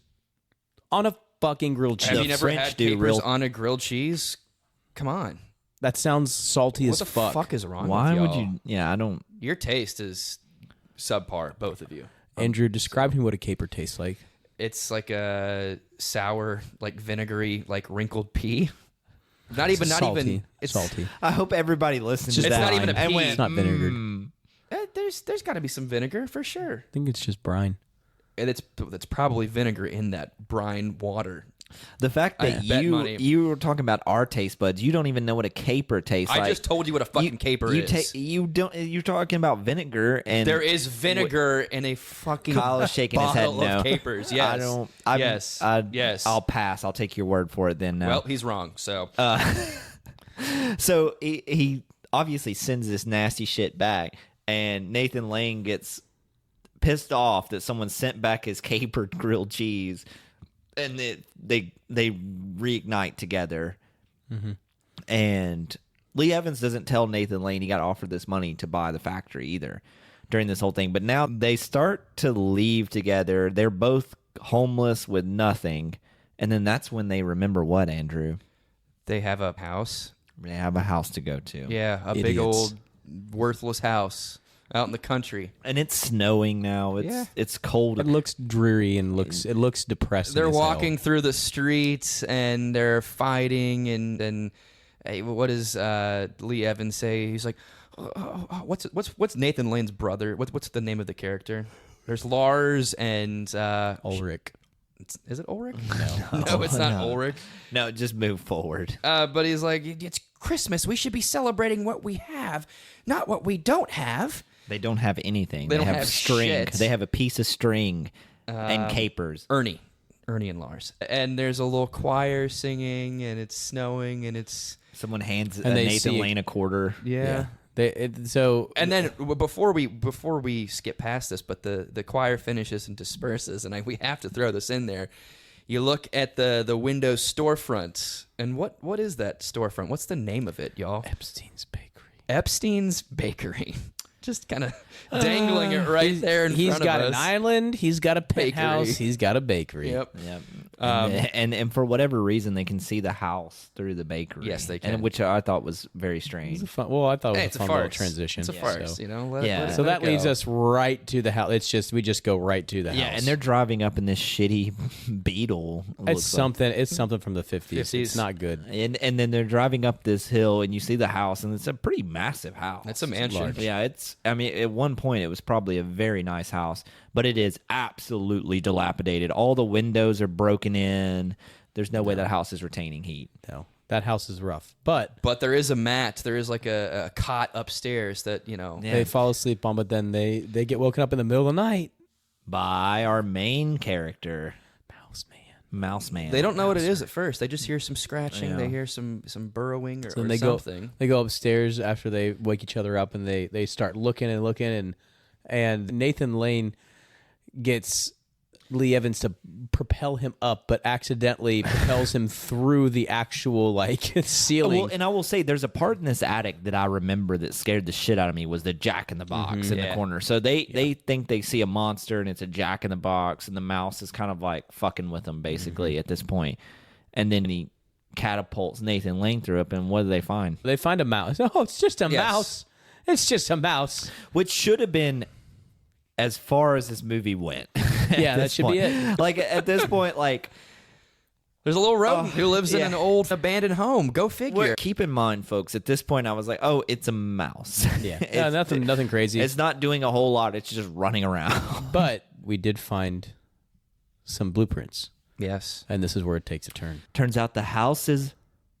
Speaker 5: on a fucking grilled cheese?
Speaker 4: Have you never
Speaker 3: French
Speaker 4: had
Speaker 3: do
Speaker 4: capers
Speaker 3: real-
Speaker 4: on a grilled cheese? Come on.
Speaker 5: That sounds salty
Speaker 4: What
Speaker 5: as
Speaker 4: the
Speaker 5: fuck.
Speaker 4: fuck is wrong
Speaker 3: Why
Speaker 4: with
Speaker 3: would
Speaker 4: y'all?
Speaker 3: you? Yeah, I don't.
Speaker 4: Your taste is subpar, both of you.
Speaker 5: Andrew, describe to me what a caper tastes like.
Speaker 4: It's like a sour, like vinegary, like wrinkled pea. Not even. It's
Speaker 5: salty.
Speaker 3: I hope everybody listens to
Speaker 4: It's
Speaker 3: that.
Speaker 4: not even a
Speaker 3: and
Speaker 4: pea.
Speaker 3: went,
Speaker 5: It's not vinegar.
Speaker 4: There's got to be some vinegar for sure.
Speaker 5: I think it's just brine.
Speaker 4: And it's probably vinegar in that brine water.
Speaker 3: The fact
Speaker 4: I
Speaker 3: that
Speaker 4: bet money.
Speaker 3: you were talking about our taste buds, you don't even know what a caper tastes like.
Speaker 4: I just told you what a fucking caper is.
Speaker 3: You don't. You're talking about vinegar, and
Speaker 4: There is vinegar in a fucking
Speaker 3: Kyle is shaking his head
Speaker 4: bottle
Speaker 3: no.
Speaker 4: of capers. Yes.
Speaker 3: I don't.
Speaker 4: yes. Yes.
Speaker 3: I'll pass. I'll take your word for it then. No.
Speaker 4: Well, he's wrong. So
Speaker 3: So he obviously sends this nasty shit back, and Nathan Lane gets pissed off that someone sent back his capered grilled cheese, and they reignite together. And Lee Evans doesn't tell Nathan Lane he got offered this money to buy the factory either during this whole thing. But now they start to leave together. They're both homeless with nothing, and then that's when they remember what, Andrew?
Speaker 4: they have a house.
Speaker 3: They have a house to go to.
Speaker 4: Yeah, a big
Speaker 5: Idiots.
Speaker 4: old worthless house out in the country.
Speaker 3: And it's snowing now. It's cold.
Speaker 5: It looks dreary and it looks depressing.
Speaker 4: They're
Speaker 5: as hell.
Speaker 4: walking through the streets and they're fighting and hey, what does Lee Evans say? He's like, what's Nathan Lane's brother? What's the name of the character? There's Lars and
Speaker 5: Ulrich.
Speaker 4: Is it Ulrich?
Speaker 5: No.
Speaker 4: No, it's not Ulrich.
Speaker 3: No, just move forward.
Speaker 4: But he's like, it's Christmas. We should be celebrating what we have, not what we don't have.
Speaker 3: They don't have anything.
Speaker 4: They don't
Speaker 3: have
Speaker 4: have
Speaker 3: string.
Speaker 4: shit.
Speaker 3: They have a piece of string and capers.
Speaker 4: Ernie and Lars. And there's a little choir singing, and it's snowing, and it's...
Speaker 3: Someone hands
Speaker 5: And they
Speaker 3: Nathan
Speaker 5: see-
Speaker 3: Lane a quarter.
Speaker 4: Yeah.
Speaker 5: And
Speaker 4: then before we skip past this, but the choir finishes and disperses, and we have to throw this in there. You look at the Windows storefront, and what is that storefront? What's the name of it, y'all?
Speaker 5: Epstein's Bakery.
Speaker 4: Epstein's Bakery. Just kind of dangling it right there in front of us.
Speaker 5: He's got an island. He's got a penthouse.
Speaker 4: Bakery.
Speaker 5: He's got a bakery.
Speaker 4: Yep.
Speaker 3: Yep. And for whatever reason, they can see the house through the bakery.
Speaker 4: Yes, they can.
Speaker 3: And which I thought was very
Speaker 5: It's
Speaker 3: strange.
Speaker 5: a fun, well, I thought it was
Speaker 4: Hey, it's
Speaker 5: a
Speaker 4: a
Speaker 5: fun little
Speaker 4: farce.
Speaker 5: transition.
Speaker 4: It's a farce,
Speaker 5: So,
Speaker 4: you know.
Speaker 3: Yeah.
Speaker 5: so that leads
Speaker 4: go.
Speaker 5: us right to the house. We just go right to the house.
Speaker 3: Yeah, and they're driving up in this shitty Beetle.
Speaker 5: It's
Speaker 3: looks like.
Speaker 5: something. It's something from the 50s.
Speaker 4: 50s.
Speaker 5: It's not good.
Speaker 3: And then they're driving up this hill, and you see the house, and it's a pretty massive house.
Speaker 4: It's a mansion.
Speaker 5: large.
Speaker 3: Yeah, I mean, at one point, it was probably a very nice house, but it is absolutely dilapidated. All the windows are broken in. There's no way that house is retaining heat.
Speaker 5: No, that house is rough. But
Speaker 4: But there is a mat. There is like a cot upstairs that,
Speaker 3: Yeah.
Speaker 5: they fall asleep on. But then they get woken up in the middle of the night.
Speaker 3: By our main character,
Speaker 5: Mouse man.
Speaker 3: Mouse Man.
Speaker 4: they don't know what it is at first. They just hear some scratching.
Speaker 3: Yeah.
Speaker 4: They hear some burrowing or,
Speaker 5: So
Speaker 4: or
Speaker 5: they
Speaker 4: something.
Speaker 5: They go upstairs after they wake each other up, and they start looking and Nathan Lane gets Lee Evans to propel him up, but accidentally propels him through the actual ceiling.
Speaker 3: Well, and I will say, there's a part in this attic that I remember that scared the shit out of me was the Jack in the Box in the
Speaker 4: Yeah.
Speaker 3: corner. So they think they see a monster and it's a Jack in the Box, and the mouse is kind of like fucking with them basically at this point. And then he catapults Nathan Lane through it, and what do they find?
Speaker 5: They find a mouse. Oh, it's just a
Speaker 4: Yes.
Speaker 5: mouse. It's just a mouse.
Speaker 3: Which should have been as far as this movie went.
Speaker 5: Yeah, that should be it.
Speaker 3: Like at this point, like
Speaker 4: There's a little rodent who lives in
Speaker 3: yeah.
Speaker 4: an old abandoned home. Go figure.
Speaker 3: keep in mind, folks, at this point I was like, oh, it's a mouse.
Speaker 5: Yeah,
Speaker 3: It's-
Speaker 5: nothing crazy.
Speaker 3: It's not doing a whole lot. It's just running around.
Speaker 5: But we did find some blueprints,
Speaker 4: Yes.
Speaker 5: and this is where it takes a turn.
Speaker 3: Turns out the house is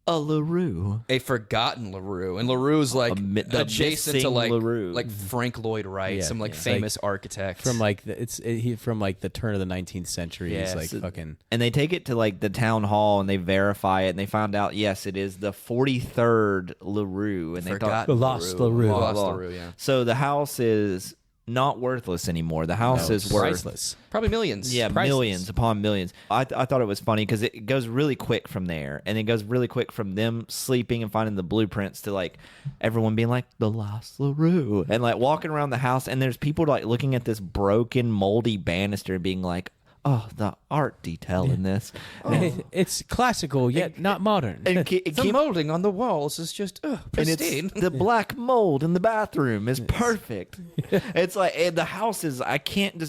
Speaker 3: a LaRue.
Speaker 4: A forgotten LaRue. And LaRue's like
Speaker 3: the
Speaker 4: adjacent to
Speaker 3: missing
Speaker 4: like
Speaker 3: LaRue.
Speaker 4: like Frank Lloyd Wright,
Speaker 5: Yeah,
Speaker 4: some
Speaker 5: yeah.
Speaker 4: famous architect.
Speaker 5: From from the turn of the 19th century.
Speaker 4: Yeah,
Speaker 5: He's like
Speaker 3: so-
Speaker 5: fucking.
Speaker 3: And they take it to like the town hall and they verify it and they found out, yes, it is the 43rd LaRue. And they thought,
Speaker 4: Forgotten
Speaker 5: Lost LaRue.
Speaker 3: blah,
Speaker 4: Lost
Speaker 3: blah.
Speaker 4: LaRue, yeah.
Speaker 3: So the house is not worthless anymore. The house is worth
Speaker 5: priceless.
Speaker 4: Probably millions.
Speaker 3: Yeah,
Speaker 5: Priceless.
Speaker 3: millions upon millions. I thought it was funny because it goes really quick from there, and it goes really quick from them sleeping and finding the blueprints to like everyone being like the Lost LaRue and like walking around the house, and there's people like looking at this broken, moldy banister and being like, "Oh, the art detail in this."
Speaker 5: It's classical yet not modern.
Speaker 3: And
Speaker 4: The molding on the walls is just
Speaker 3: and
Speaker 4: pristine.
Speaker 3: it's the black mold in the bathroom is perfect. It's like the house is.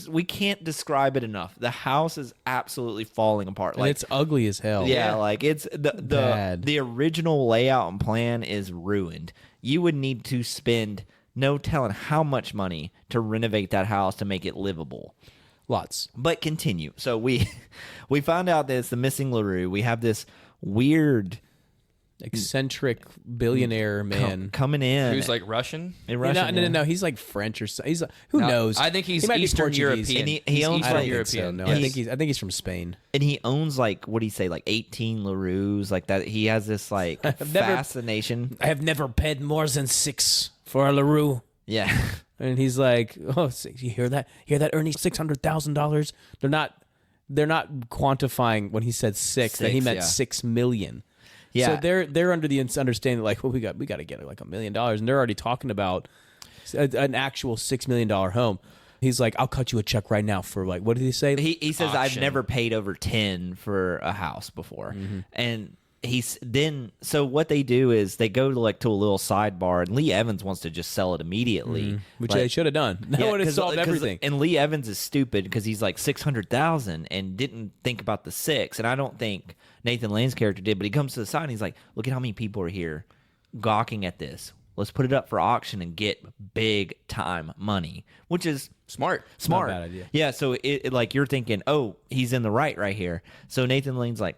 Speaker 3: We can't describe it enough. The house is absolutely falling apart.
Speaker 5: And
Speaker 3: Like
Speaker 5: it's ugly as hell.
Speaker 3: yeah, like it's
Speaker 5: Bad.
Speaker 3: the original layout and plan is ruined. You would need to spend no telling how much money to renovate that house to make it livable.
Speaker 5: Lots.
Speaker 3: But continue. So we found out that it's the missing LaRue. We have this weird
Speaker 5: Eccentric billionaire man.
Speaker 3: coming in.
Speaker 4: Who's like Russian?
Speaker 3: in
Speaker 5: No,
Speaker 3: Russian,
Speaker 5: no,
Speaker 3: yeah.
Speaker 5: no. He's like French or so. He's who
Speaker 4: No,
Speaker 5: knows?
Speaker 4: I think he's
Speaker 5: He might be
Speaker 4: Eastern
Speaker 5: Portuguese.
Speaker 4: European.
Speaker 3: And he
Speaker 4: He's
Speaker 3: owns
Speaker 4: Eastern
Speaker 5: I don't
Speaker 3: like-
Speaker 5: think so.
Speaker 4: European.
Speaker 5: No,
Speaker 3: He's-
Speaker 5: I think he's from Spain.
Speaker 3: And he owns like what do you say, like 18 LaRues, like that. He has this like
Speaker 5: never-
Speaker 3: fascination.
Speaker 5: I have never paid more than 6 for a LaRue.
Speaker 3: Yeah.
Speaker 5: And he's like, "Oh, you hear that? Hear that, Ernie? $600,000." They're not quantifying when he said six that he
Speaker 3: Six,
Speaker 5: meant
Speaker 3: yeah.
Speaker 5: 6 million.
Speaker 3: Yeah.
Speaker 5: So they're under the understanding like, well, we got to get like $1 million, and they're already talking about an actual $6 million home. He's like, "I'll cut you a check right now for like," what did he say?
Speaker 3: He says I've
Speaker 4: Auction.
Speaker 3: never paid over 10 for a house before. And he's then so what they do is they go to a little sidebar, and Lee Evans wants to just sell it immediately.
Speaker 5: Which
Speaker 3: Like-
Speaker 5: they should have done. That would have
Speaker 3: 'cause-
Speaker 5: solved
Speaker 3: 'cause-
Speaker 5: everything.
Speaker 3: And Lee Evans is stupid because he's like 600,000 and didn't think about the 6. And I don't think Nathan Lane's character did, but he comes to the side and he's like, "Look at how many people are here gawking at this. let's put it up for auction and get big time money, which is
Speaker 4: Smart.
Speaker 3: Smart.
Speaker 5: Not a bad idea.
Speaker 3: Yeah, so it like you're thinking, oh, he's in the right here. So Nathan Lane's like,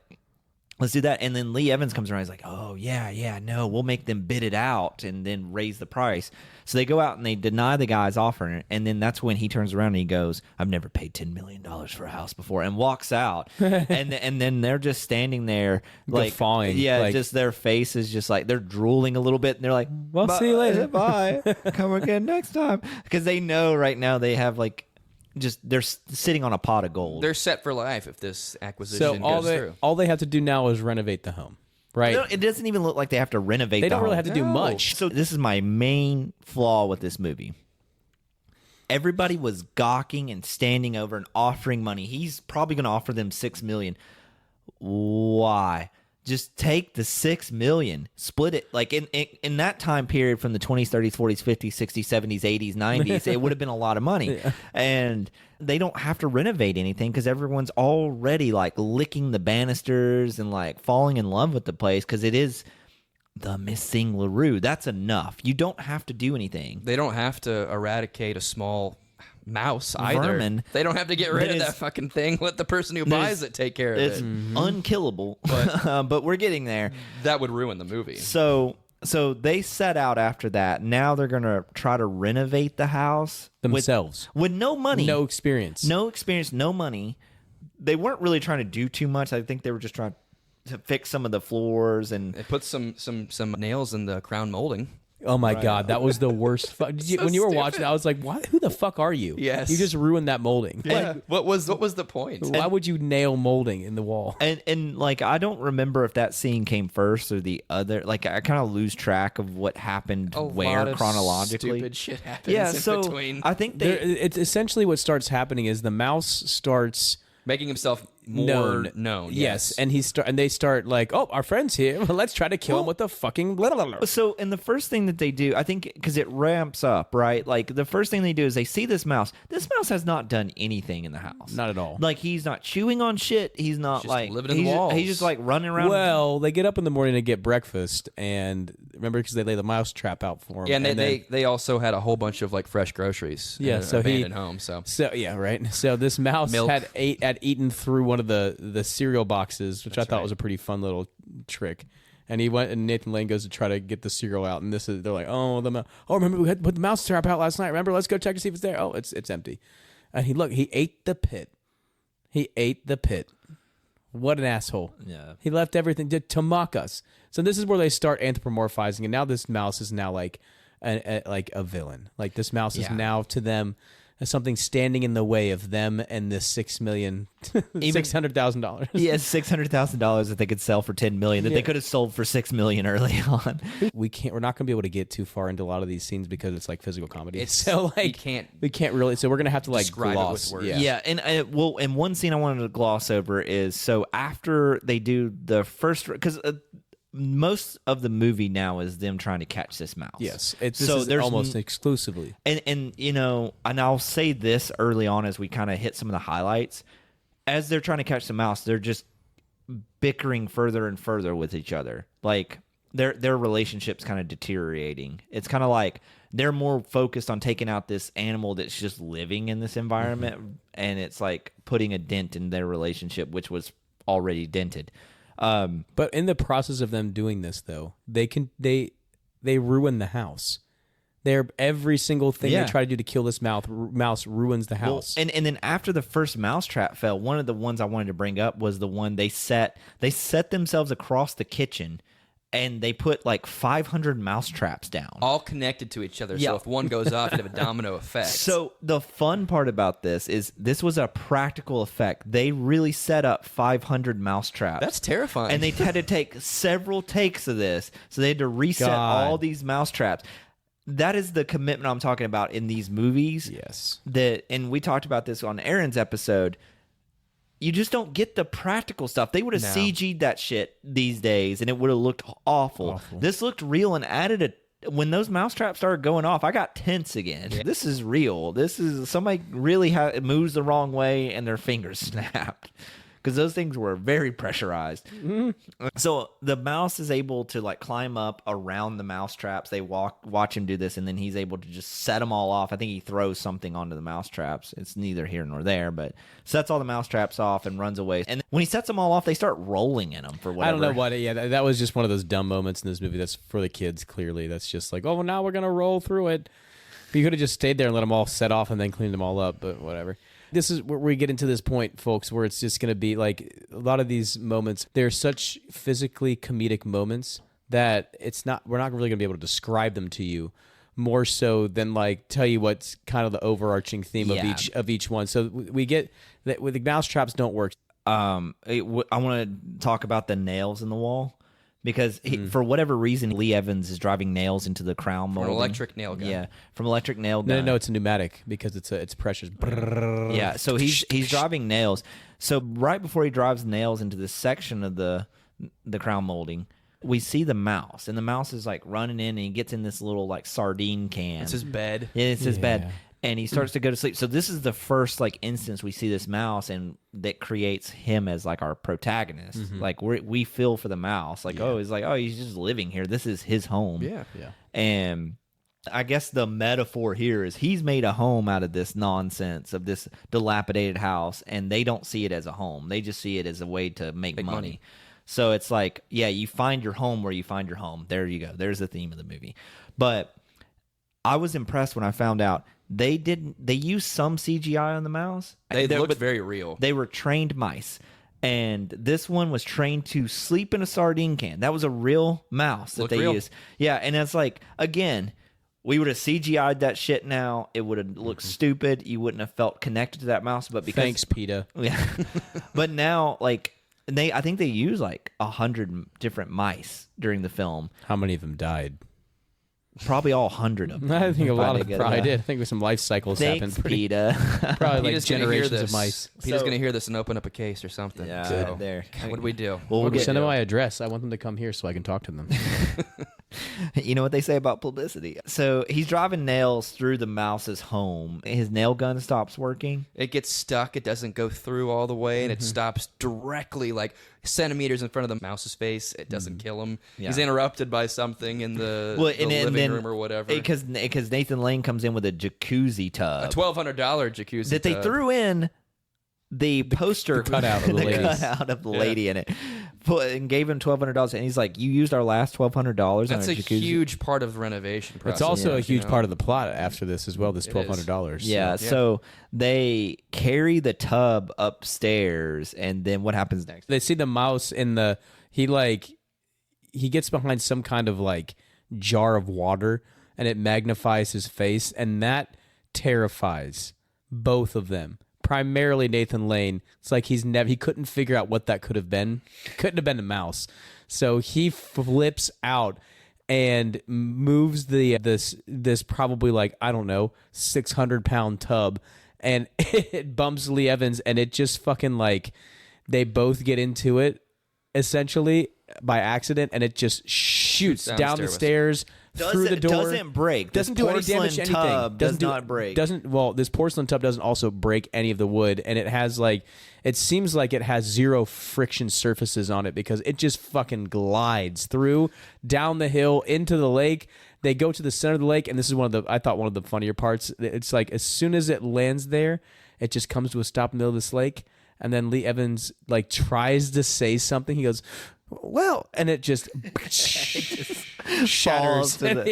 Speaker 3: let's do that. And then Lee Evans comes around. He's like, oh, yeah, no, we'll make them bid it out and then raise the price. So they go out and they deny the guy's offer. And then that's when he turns around and he goes, I've never paid $10 million for a house before, and walks out. and then they're just standing there like,
Speaker 5: guffawing.
Speaker 3: yeah,
Speaker 5: Like,
Speaker 3: just their face is just like, they're drooling a little bit. And they're like,
Speaker 5: Well, see you later.
Speaker 3: Bye. Come again next time. Because they know right now they have like, just they're sitting on a pot of gold.
Speaker 4: They're set for life if this
Speaker 5: so
Speaker 4: acquisition goes through.
Speaker 5: all they have to do now is renovate the home, right?
Speaker 3: No, it doesn't even look like they have to renovate.
Speaker 5: They
Speaker 3: the
Speaker 5: don't really
Speaker 3: home.
Speaker 5: have to do much.
Speaker 3: So this is my main flaw with this movie. Everybody was gawking and standing over and offering money. He's probably going to offer them $6 million. Why? Just take the $6 million, split it. Like in that time period from the 20s, 30s, 40s, 50s, 60s, 70s, 80s, 90s, it would have been a lot of money. Yeah. And they don't have to renovate anything because everyone's already like licking the banisters and like falling in love with the place because it is the missing LaRue. That's enough. You don't have to do anything.
Speaker 4: They don't have to eradicate a small mouse either.
Speaker 3: Vermin.
Speaker 4: They don't have to get rid of
Speaker 3: That is-
Speaker 4: that fucking thing. Let the person who buys it take care of
Speaker 3: It's
Speaker 4: it.
Speaker 3: unkillable, but we're getting there.
Speaker 4: That would ruin the movie.
Speaker 3: So they set out after that. Now they're going to try to renovate the house
Speaker 5: Themselves.
Speaker 3: with no money,
Speaker 5: No experience.
Speaker 3: no experience, no money. They weren't really trying to do too much. I think they were just trying to fix some of the floors and
Speaker 4: They put some nails in the crown molding.
Speaker 5: Oh my god, that was the worst. When you were watching,
Speaker 4: stupid.
Speaker 5: I was like, "Why? Who the fuck are you?
Speaker 4: Yes.
Speaker 5: You just ruined that molding.
Speaker 4: Yeah. What was the point?
Speaker 5: Why would you nail molding in the wall?
Speaker 3: and like I don't remember if that scene came first or the other. Like I kind of lose track of what happened
Speaker 4: A lot
Speaker 3: where
Speaker 4: of
Speaker 3: chronologically.
Speaker 4: stupid shit happens
Speaker 3: Yeah,
Speaker 4: in
Speaker 3: so
Speaker 4: between.
Speaker 3: I think
Speaker 5: It's essentially what starts happening is the mouse starts
Speaker 4: Making himself more known.
Speaker 5: Yes, and they start like, oh, our friend's here. Well, let's try to kill him with the fucking blah, blah, blah.
Speaker 3: So, and the first thing that they do, I think, because it ramps up, right? Like, the first thing they do is they see this mouse. This mouse has not done anything in the house.
Speaker 5: Not at all.
Speaker 3: Like, he's not chewing on shit. He's not,
Speaker 4: Just
Speaker 3: like...
Speaker 4: living in the
Speaker 3: he's
Speaker 4: walls.
Speaker 3: He's just, like, running around.
Speaker 5: Well, they get up in the morning to get breakfast, and remember, because they lay the mouse trap out for him.
Speaker 4: Yeah, and
Speaker 5: then-
Speaker 4: they also had a whole bunch of like fresh groceries.
Speaker 5: Yeah,
Speaker 4: in an
Speaker 5: so
Speaker 4: abandoned home. So
Speaker 5: yeah, right. So this mouse
Speaker 4: Milk.
Speaker 5: had eaten through one of the cereal boxes, which I thought
Speaker 4: right.
Speaker 5: was a pretty fun little trick. And he went, and Nathan Lane goes to try to get the cereal out, and they're like, oh, remember we had put the mouse trap out last night. Remember, let's go check to see if it's there. Oh, it's empty. And he ate the pit. He ate the pit. What an asshole.
Speaker 3: Yeah.
Speaker 5: He left everything to mock us. So this is where they start anthropomorphizing, and now this mouse is now like a villain. Like this mouse is
Speaker 3: Yeah.
Speaker 5: now to them as something standing in the way of them and this $600,000.
Speaker 3: He has $600,000 that they could sell for $10 million that they could have sold for $6 million early on.
Speaker 5: We're not going to be able to get too far into a lot of these scenes because it's like physical comedy.
Speaker 4: It's-
Speaker 5: so like
Speaker 4: we
Speaker 5: can't really. So we're going to have to like
Speaker 4: describe it
Speaker 5: gloss.
Speaker 4: with words.
Speaker 3: Yeah, and one scene I wanted to gloss over is so after they do the first, because most of the movie now is them trying to catch this mouse.
Speaker 5: Yes,
Speaker 3: So there's
Speaker 5: almost exclusively.
Speaker 3: and you know, and I'll say this early on as we kind of hit some of the highlights. As they're trying to catch the mouse, they're just bickering further and further with each other. Like their relationship's kind of deteriorating. It's kind of like they're more focused on taking out this animal that's just living in this environment, and it's like putting a dent in their relationship, which was already dented.
Speaker 5: But in the process of them doing this, though, they ruin the house. Every single thing
Speaker 3: Yeah.
Speaker 5: they try to do to kill this mouse ruins the house.
Speaker 3: Well, and then after the first mousetrap fell, one of the ones I wanted to bring up was the one they set themselves across the kitchen, and they put like 500 mousetraps down.
Speaker 4: all connected to each other.
Speaker 3: Yeah.
Speaker 4: So if one goes off, you have a domino effect.
Speaker 3: So the fun part about this is this was a practical effect. They really set up 500 mousetraps.
Speaker 4: that's terrifying.
Speaker 3: And they had to take several takes of this. So they had to reset
Speaker 5: God.
Speaker 3: all these mousetraps. That is the commitment I'm talking about in these movies.
Speaker 5: Yes.
Speaker 3: And we talked about this on Aaron's episode. You just don't get the practical stuff. They would have
Speaker 4: No.
Speaker 3: CG'd that shit these days, and it would have looked awful. This looked real and added when those mousetraps started going off, I got tense again. Yeah. This is real. This is somebody really moves the wrong way and their fingers snapped. because those things were very pressurized. So the mouse is able to like climb up around the mouse traps. They watch him do this, and then he's able to just set them all off. I think he throws something onto the mouse traps. It's neither here nor there, but sets all the mouse traps off and runs away. And when he sets them all off, they start rolling in them for whatever.
Speaker 5: I don't know what. Yeah, that was just one of those dumb moments in this movie. That's for the kids. Clearly, that's just like, oh, well, now we're gonna roll through it. But you could have just stayed there and let them all set off and then cleaned them all up. But whatever. This is where we get into this point, folks, where it's just gonna be like a lot of these moments. They're such physically comedic moments that we're not really gonna be able to describe them to you. More so than like tell you what's kind of the overarching theme of each one. So we get that with the mouse traps don't work.
Speaker 3: I want to talk about the nails in the wall because for whatever reason, Lee Evans is driving nails into the crown molding.
Speaker 4: From an electric nail gun.
Speaker 3: Yeah, from electric nail gun.
Speaker 5: No, it's a pneumatic because it's precious.
Speaker 3: Yeah, so he's driving nails. So right before he drives nails into this section of the crown molding, we see the mouse, and the mouse is like running in, and he gets in this little like sardine can.
Speaker 4: It's his bed.
Speaker 3: Yeah, it's his bed. And he starts to go to sleep. So this is the first like instance we see this mouse, and that creates him as like our protagonist. Like we feel for the mouse. Like he's just living here. This is his home.
Speaker 4: Yeah.
Speaker 3: And I guess the metaphor here is he's made a home out of this nonsense of this dilapidated house, and they don't see it as a home. They just see it as a way to make money. So it's like, yeah, you find your home where you find your home. There you go. There's the theme of the movie. But I was impressed when I found out they used some CGI on the mouse.
Speaker 4: They looked very real.
Speaker 3: They were trained mice. And this one was trained to sleep in a sardine can. That was a real mouse that they used. Yeah, and it's like, again, we would have CGI'd that shit now. It would have looked stupid. You wouldn't have felt connected to that mouse. But because
Speaker 5: Thanks, PETA.
Speaker 3: Yeah. But now, like, I think they used like 100 different mice during the film.
Speaker 5: How many of them died?
Speaker 3: Probably all 100 of them.
Speaker 5: I think a lot of them probably did. I think some life cycles happened.
Speaker 3: PETA.
Speaker 5: Probably like generations of mice.
Speaker 4: Peter's going to hear this and open up a case or something.
Speaker 3: Yeah,
Speaker 4: so,
Speaker 3: there.
Speaker 4: What do we do?
Speaker 3: Well, we'll
Speaker 5: send them my address. I want them to come here so I can talk to them.
Speaker 3: You know what they say about publicity. So he's driving nails through the mouse's home. His nail gun stops working.
Speaker 4: It gets stuck. It doesn't go through all the way, and it stops directly like centimeters in front of the mouse's face. It doesn't kill him.
Speaker 3: Yeah.
Speaker 4: He's interrupted by something in the living room or whatever.
Speaker 3: Because Nathan Lane comes in with a jacuzzi tub.
Speaker 4: A $1,200 jacuzzi
Speaker 3: that they threw in the poster
Speaker 5: cutout of the lady.
Speaker 3: Cutout of the lady in it, and gave him $1,200. And he's like, "You used our last $1,200
Speaker 4: That's
Speaker 3: on a
Speaker 4: a huge part of the renovation process.
Speaker 5: It's also a huge part of the plot after this as well. This $1,200.
Speaker 3: Yeah. So they carry the tub upstairs, and then what happens next?
Speaker 5: They see the mouse in the he gets behind some kind of like jar of water, and it magnifies his face, and that terrifies both of them. Primarily Nathan Lane. It's like he couldn't figure out what that could have been. Couldn't have been a mouse. So he flips out and moves this probably like, I don't know, 600-pound tub, and it bumps Lee Evans, and it just fucking like they both get into it essentially by accident, and it just shoots down the stairs. Through the door.
Speaker 3: Doesn't break.
Speaker 5: Doesn't do any damage to anything.
Speaker 3: Tub does not break.
Speaker 5: This porcelain tub doesn't also break any of the wood, and it has it seems like it has zero friction surfaces on it because it just fucking glides through, down the hill, into the lake. They go to the center of the lake, and this is one of the funnier parts. It's like as soon as it lands there, it just comes to a stop in the middle of this lake, and then Lee Evans like tries to say something. He goes, well, and it just shatters, and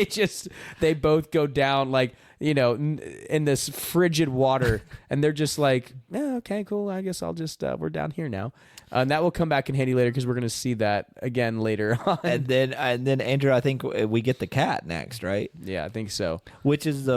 Speaker 5: they both go down like, you know, in this frigid water, and they're just like, yeah, okay, cool, I guess I'll just we're down here now, and that will come back in handy later because we're going to see that again later on. And then
Speaker 3: Andrew, I think we get the cat next, right?
Speaker 5: Yeah, I think so.
Speaker 3: Which is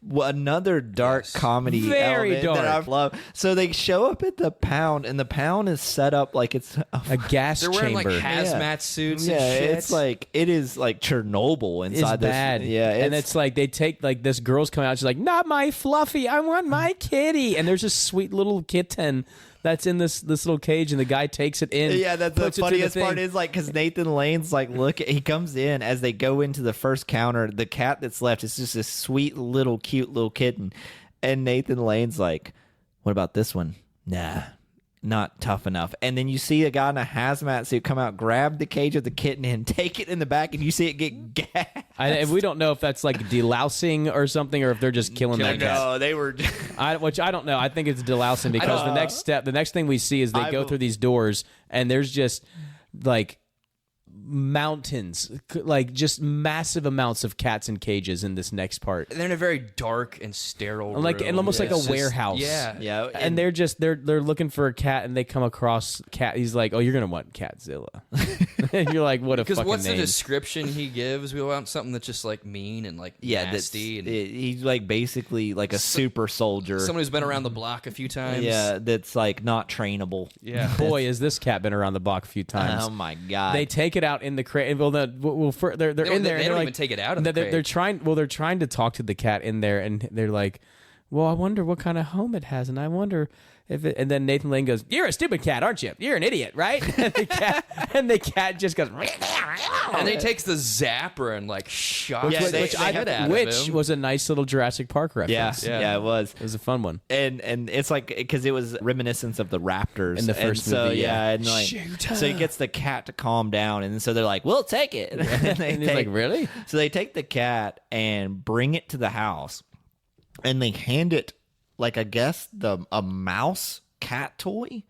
Speaker 3: another dark comedy
Speaker 5: very
Speaker 3: element
Speaker 5: dark
Speaker 3: that I love. So they show up at the pound, and the pound is set up like it's
Speaker 5: a gas chamber.
Speaker 4: They're wearing like hazmat suits and shit.
Speaker 3: It's like it is like Chernobyl inside this.
Speaker 5: Bad.
Speaker 3: Yeah,
Speaker 5: and it's like they take like this girl's coming out. She's like, "Not my Fluffy. I want my kitty." And there's a sweet little kitten that's in this little cage, and the guy takes it in.
Speaker 3: Yeah, that's the funniest part is like because Nathan Lane's like, he comes in as they go into the first counter. The cat that's left is just a sweet cute little kitten, and Nathan Lane's like, "What about this one? Nah, not tough enough. And then you see a guy in a hazmat suit come out, grab the cage of the kitten, and take it in the back, and you see it get gassed.
Speaker 5: And we don't know if that's like delousing or something, or if they're just killing that cat.
Speaker 3: No, they were.
Speaker 5: Which I don't know. I think it's delousing because the next thing we see is they go through these doors, and there's just like mountains, like just massive amounts of cats in cages in this next part.
Speaker 4: They're in a very dark and sterile room.
Speaker 5: And almost like a warehouse.
Speaker 4: Yeah.
Speaker 5: And they're looking for a cat, and they come across cat. He's like, "Oh, you're gonna want Catzilla." And you're like, "What a fucking name!"
Speaker 4: Because what's the description he gives? We want something that's just like mean and like nasty. And
Speaker 3: he's like basically like a super soldier.
Speaker 4: Someone who's been around the block a few times.
Speaker 3: Yeah, that's like not trainable.
Speaker 4: Yeah.
Speaker 5: Boy, has this cat been around the block a few times.
Speaker 3: Oh my god!
Speaker 5: They take it out in the crate. Well, they're in there.
Speaker 4: They don't even take it out of the crate.
Speaker 5: They're trying to talk to the cat in there, and they're like, "Well, I wonder what kind of home it has, and I wonder if it." And then Nathan Lane goes, "You're a stupid cat, aren't you? You're an idiot, right?" And the cat just goes.
Speaker 4: And he takes the zapper and like shocks the shit out of
Speaker 5: which
Speaker 4: him.
Speaker 5: was a nice little Jurassic Park reference.
Speaker 3: Yeah, it was.
Speaker 5: It was a fun one.
Speaker 3: And it's like because it was reminiscence of the Raptors
Speaker 5: In the first movie, yeah.
Speaker 3: and like so he gets the cat to calm down, and so they're like, "We'll take it."
Speaker 5: And he's like, "Really?"
Speaker 3: So they take the cat and bring it to the house, and they hand it like I guess a mouse cat toy.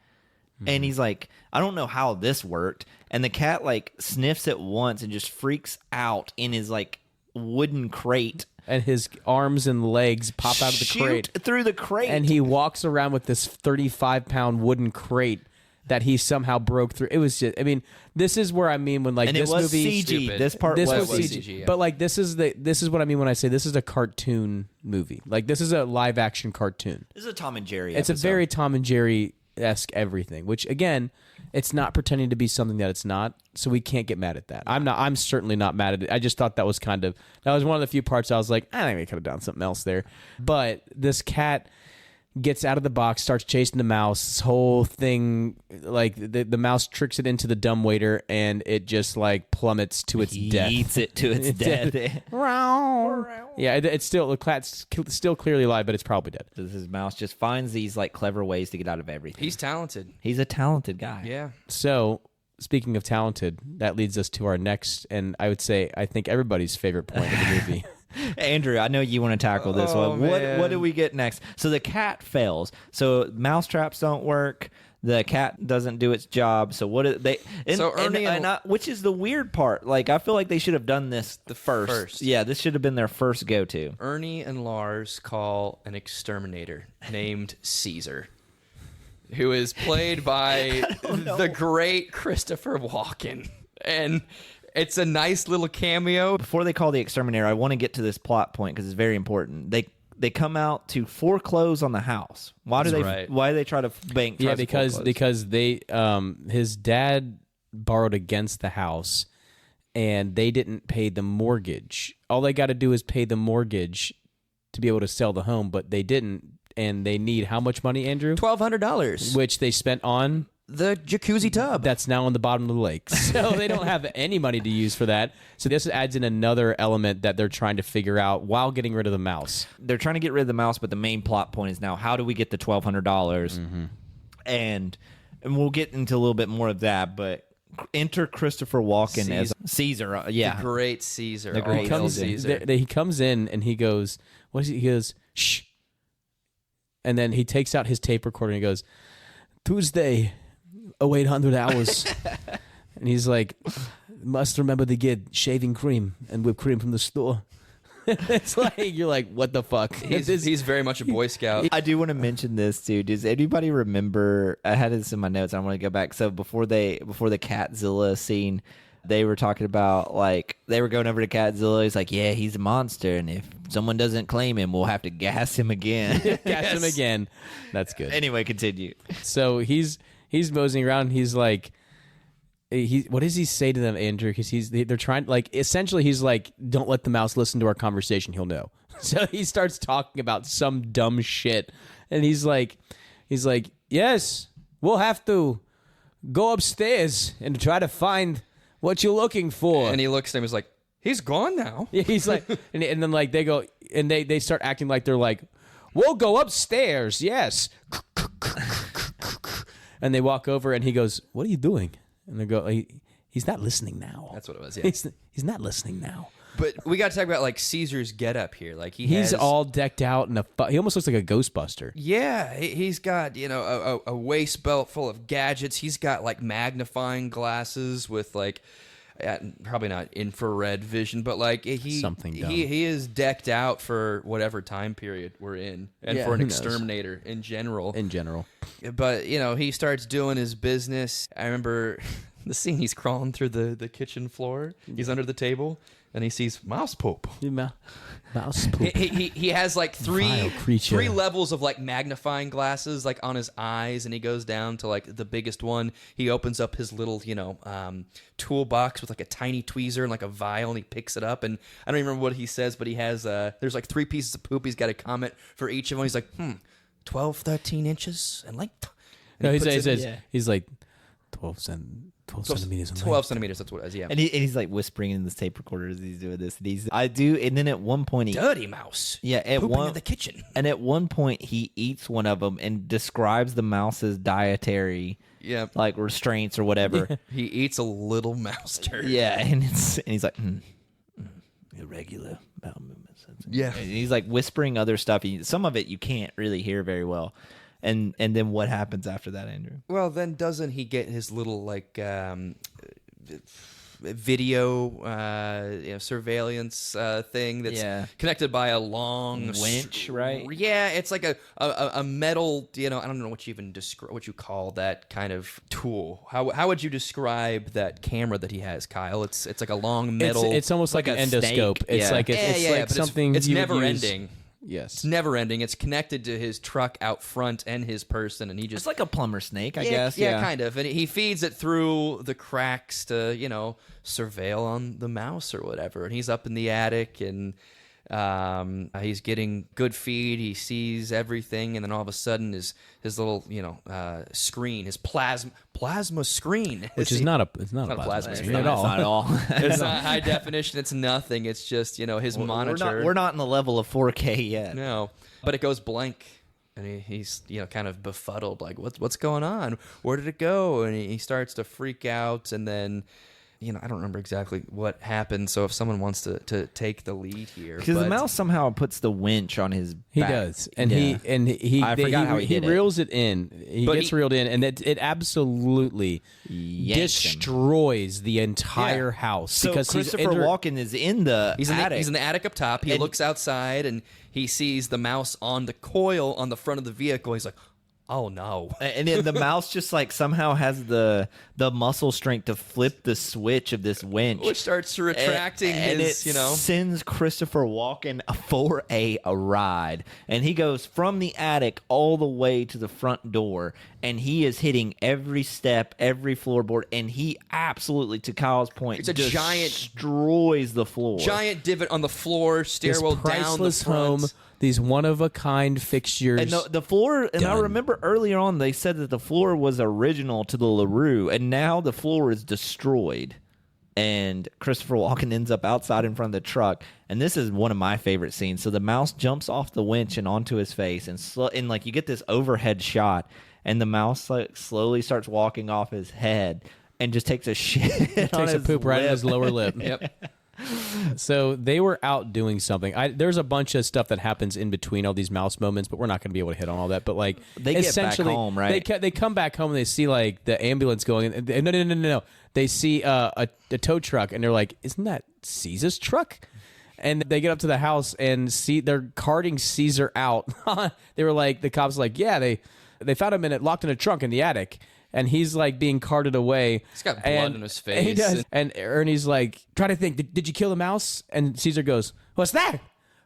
Speaker 3: And he's like, I don't know how this worked. And the cat like sniffs it once and just freaks out in his like wooden crate.
Speaker 5: And his arms and legs pop out of the crate.
Speaker 3: Through the crate.
Speaker 5: And he walks around with this 35-pound wooden crate that he somehow broke through. It was just, I mean, this is where I mean when like
Speaker 3: and
Speaker 5: this
Speaker 3: it was
Speaker 5: movie.
Speaker 3: CG.
Speaker 4: Stupid.
Speaker 3: This part
Speaker 5: This
Speaker 3: was
Speaker 5: was
Speaker 3: CG.
Speaker 5: CG,
Speaker 4: yeah.
Speaker 5: but like this is what I mean when I say this is a cartoon movie. Like this is a live action cartoon.
Speaker 3: This is a Tom and Jerry
Speaker 5: It's
Speaker 3: episode.
Speaker 5: a very Tom and Jerry-esque everything, which again, it's not pretending to be something that it's not, so we can't get mad at that. I'm certainly not mad at it. I just thought that was one of the few parts I was like, I think we could have done something else there. But this cat gets out of the box, starts chasing the mouse. This whole thing, like the mouse tricks it into the dumbwaiter, and it just like plummets to its death.
Speaker 3: Eats it to its death.
Speaker 5: Yeah, it's still the cat's still clearly alive, but it's probably dead.
Speaker 3: His mouse just finds these like clever ways to get out of everything.
Speaker 4: He's talented.
Speaker 3: He's a talented guy.
Speaker 4: Yeah.
Speaker 5: So, speaking of talented, that leads us to our next, and I would say, I think everybody's favorite point of the movie.
Speaker 3: Andrew, I know you want to tackle this one. What do we get next? So the cat fails. So mouse traps don't work. The cat doesn't do its job. So what do they?
Speaker 4: So Ernie
Speaker 3: which is the weird part. Like I feel like they should have done this first. Yeah, this should have been their first go-to.
Speaker 4: Ernie and Lars call an exterminator named Caesar, who is played by the great Christopher Walken. And it's a nice little cameo.
Speaker 3: Before they call the exterminator, I want to get to this plot point because it's very important. They come out to foreclose on the house. Why do they try to bank?
Speaker 5: Yeah, because they his dad borrowed against the house, and they didn't pay the mortgage. All they got to do is pay the mortgage to be able to sell the home, but they didn't, and they need how much money, Andrew?
Speaker 4: $1,200.
Speaker 5: Which they spent on
Speaker 4: The jacuzzi tub.
Speaker 5: that's now on the bottom of the lake. So they don't have any money to use for that. So this adds in another element that they're trying to figure out while getting rid of the mouse.
Speaker 3: They're trying to get rid of the mouse, but the main plot point is now how do we get the $1,200?
Speaker 5: Mm-hmm.
Speaker 3: And we'll get into a little bit more of that, but enter Christopher Walken as Caesar.
Speaker 4: The great Caesar.
Speaker 3: The great
Speaker 5: He comes,
Speaker 4: Caesar.
Speaker 5: he comes in and he goes, what is he? He goes, shh. And then he takes out his tape recorder and he goes, Tuesday, 0800 hours. And he's like, must remember to get shaving cream and whipped cream from the store. It's like, you're like, what the fuck?
Speaker 4: He's very much a Boy Scout.
Speaker 3: I do want to mention this too. Does anybody remember? I had this in my notes. I want to go back. So before the Catzilla scene, they were talking about like they were going over to Catzilla. He's like, yeah, he's a monster, and if someone doesn't claim him, we'll have to gas him again.
Speaker 5: Gas him again. That's good.
Speaker 3: Anyway, continue.
Speaker 5: So he's moseying around. And he's like, what does he say to them, Andrew? Because they're trying, like, essentially he's like, don't let the mouse listen to our conversation. He'll know. So he starts talking about some dumb shit, and he's like, yes, we'll have to go upstairs and try to find what you're looking for.
Speaker 4: And he looks at him and is like, he's gone now.
Speaker 5: Yeah, he's like, and then like they go and they start acting like they're like, we'll go upstairs, yes. And they walk over, and he goes, "What are you doing?" And they go, "He's not listening now."
Speaker 4: That's what it was. Yeah.
Speaker 5: He's not listening now.
Speaker 4: But we got to talk about like Caesar's getup here. Like
Speaker 5: He's all decked out in he almost looks like a Ghostbuster.
Speaker 4: Yeah, he's got a waist belt full of gadgets. He's got like magnifying glasses with like probably not infrared vision, but like
Speaker 5: Something dumb.
Speaker 4: he is decked out for whatever time period we're in, and for an
Speaker 5: who knows?
Speaker 4: exterminator in general.
Speaker 5: But
Speaker 4: he starts doing his business. I remember the scene. He's crawling through the kitchen floor. He's under the table. And he sees mouse poop.
Speaker 5: Mouse poop.
Speaker 4: He has like
Speaker 5: Vile creature.
Speaker 4: 3 levels of like magnifying glasses like on his eyes, and he goes down to like the biggest one. He opens up his little toolbox with like a tiny tweezer and like a vial, and he picks it up. And I don't even remember what he says, but he has there's like 3 pieces of poop. He's got a comment for each of them. He's like 12, 13 inches in length. And
Speaker 5: No, he's like 12 centimeters.
Speaker 4: 12 centimeters. That's what it is. Yeah.
Speaker 3: And he's like whispering in this tape recorder as he's doing this. And then at one point,
Speaker 4: Dirty mouse.
Speaker 3: Yeah,
Speaker 4: pooping in the kitchen.
Speaker 3: And at one point, he eats one of them and describes the mouse's dietary, like restraints or whatever.
Speaker 4: He eats a little mouse turd.
Speaker 3: Yeah, and he's like, irregular bowel movements.
Speaker 4: Yeah,
Speaker 3: and he's like whispering other stuff. Some of it you can't really hear very well. And then what happens after that, Andrew?
Speaker 4: Well, then doesn't he get his little like video surveillance thing that's connected by a long
Speaker 3: winch, right?
Speaker 4: Yeah, it's like a metal. I don't know what you even what you call that kind of tool. How would you describe that camera that he has, Kyle? It's like a long metal.
Speaker 5: It's almost like an endoscope.
Speaker 3: Snake.
Speaker 5: It's like it's like something.
Speaker 4: It's
Speaker 5: you would
Speaker 4: never
Speaker 5: use.
Speaker 4: ending.
Speaker 5: Yes.
Speaker 4: It's never ending. It's connected to his truck out front and his person, and he just...
Speaker 3: It's like a plumber snake, I guess.
Speaker 4: Yeah, kind of. And he feeds it through the cracks to, surveil on the mouse or whatever. And he's up in the attic, and he's getting good feed. He sees everything, and then all of a sudden his little, screen, his plasma screen.
Speaker 5: Which is not a plasma screen at all.
Speaker 3: It's not at all.
Speaker 4: It's not high definition. It's nothing. It's just, his monitor.
Speaker 3: We're not in the level of 4K yet.
Speaker 4: No, but it goes blank, and he's kind of befuddled, like what's going on? Where did it go? And he starts to freak out, and then I don't remember exactly what happened. So if someone wants to take the lead here,
Speaker 3: because the mouse somehow puts the winch on his back.
Speaker 5: He does, and he
Speaker 3: I forgot how he did it.
Speaker 5: reels it in. He gets reeled in, and it absolutely destroys the entire house.
Speaker 3: So
Speaker 5: because
Speaker 3: Christopher Walken is in the attic.
Speaker 4: He's in the attic up top. He looks outside, and he sees the mouse on the coil on the front of the vehicle. He's like, oh no.
Speaker 3: And then the mouse just like somehow has the muscle strength to flip the switch of this winch,
Speaker 4: which starts retracting
Speaker 3: and
Speaker 4: his,
Speaker 3: it sends Christopher Walken for a ride. And he goes from the attic all the way to the front door, and he is hitting every step, every floorboard, and he absolutely, to Kyle's point,
Speaker 4: it's a giant
Speaker 3: destroys the floor.
Speaker 4: Giant divot on the floor, stairwell
Speaker 5: this
Speaker 4: down the
Speaker 5: priceless
Speaker 4: front.
Speaker 5: home. These one-of-a-kind fixtures.
Speaker 3: And the floor, and I remember earlier on they said that the floor was original to the LaRue, and now the floor is destroyed. And Christopher Walken ends up outside in front of the truck, and this is one of my favorite scenes. So the mouse jumps off the winch and onto his face, and like you get this overhead shot, and the mouse like slowly starts walking off his head and just takes a shit.
Speaker 5: Takes a poop right in his lower lip.
Speaker 4: Yep.
Speaker 5: So they were out doing something. There's a bunch of stuff that happens in between all these mouse moments, but we're not going to be able to hit on all that. But like,
Speaker 3: they get
Speaker 5: essentially,
Speaker 3: back home, right?
Speaker 5: They come back home and they see like the ambulance going. And no. They see a tow truck and they're like, "Isn't that Caesar's truck?" And they get up to the house and see they're carting Caesar out. They were like, the cops were like, "Yeah, they found him locked in a trunk in the attic." And he's like being carted away.
Speaker 4: He's got blood on his face.
Speaker 5: He does. And Ernie's like, try to think, did you kill the mouse? And Caesar goes, what's that?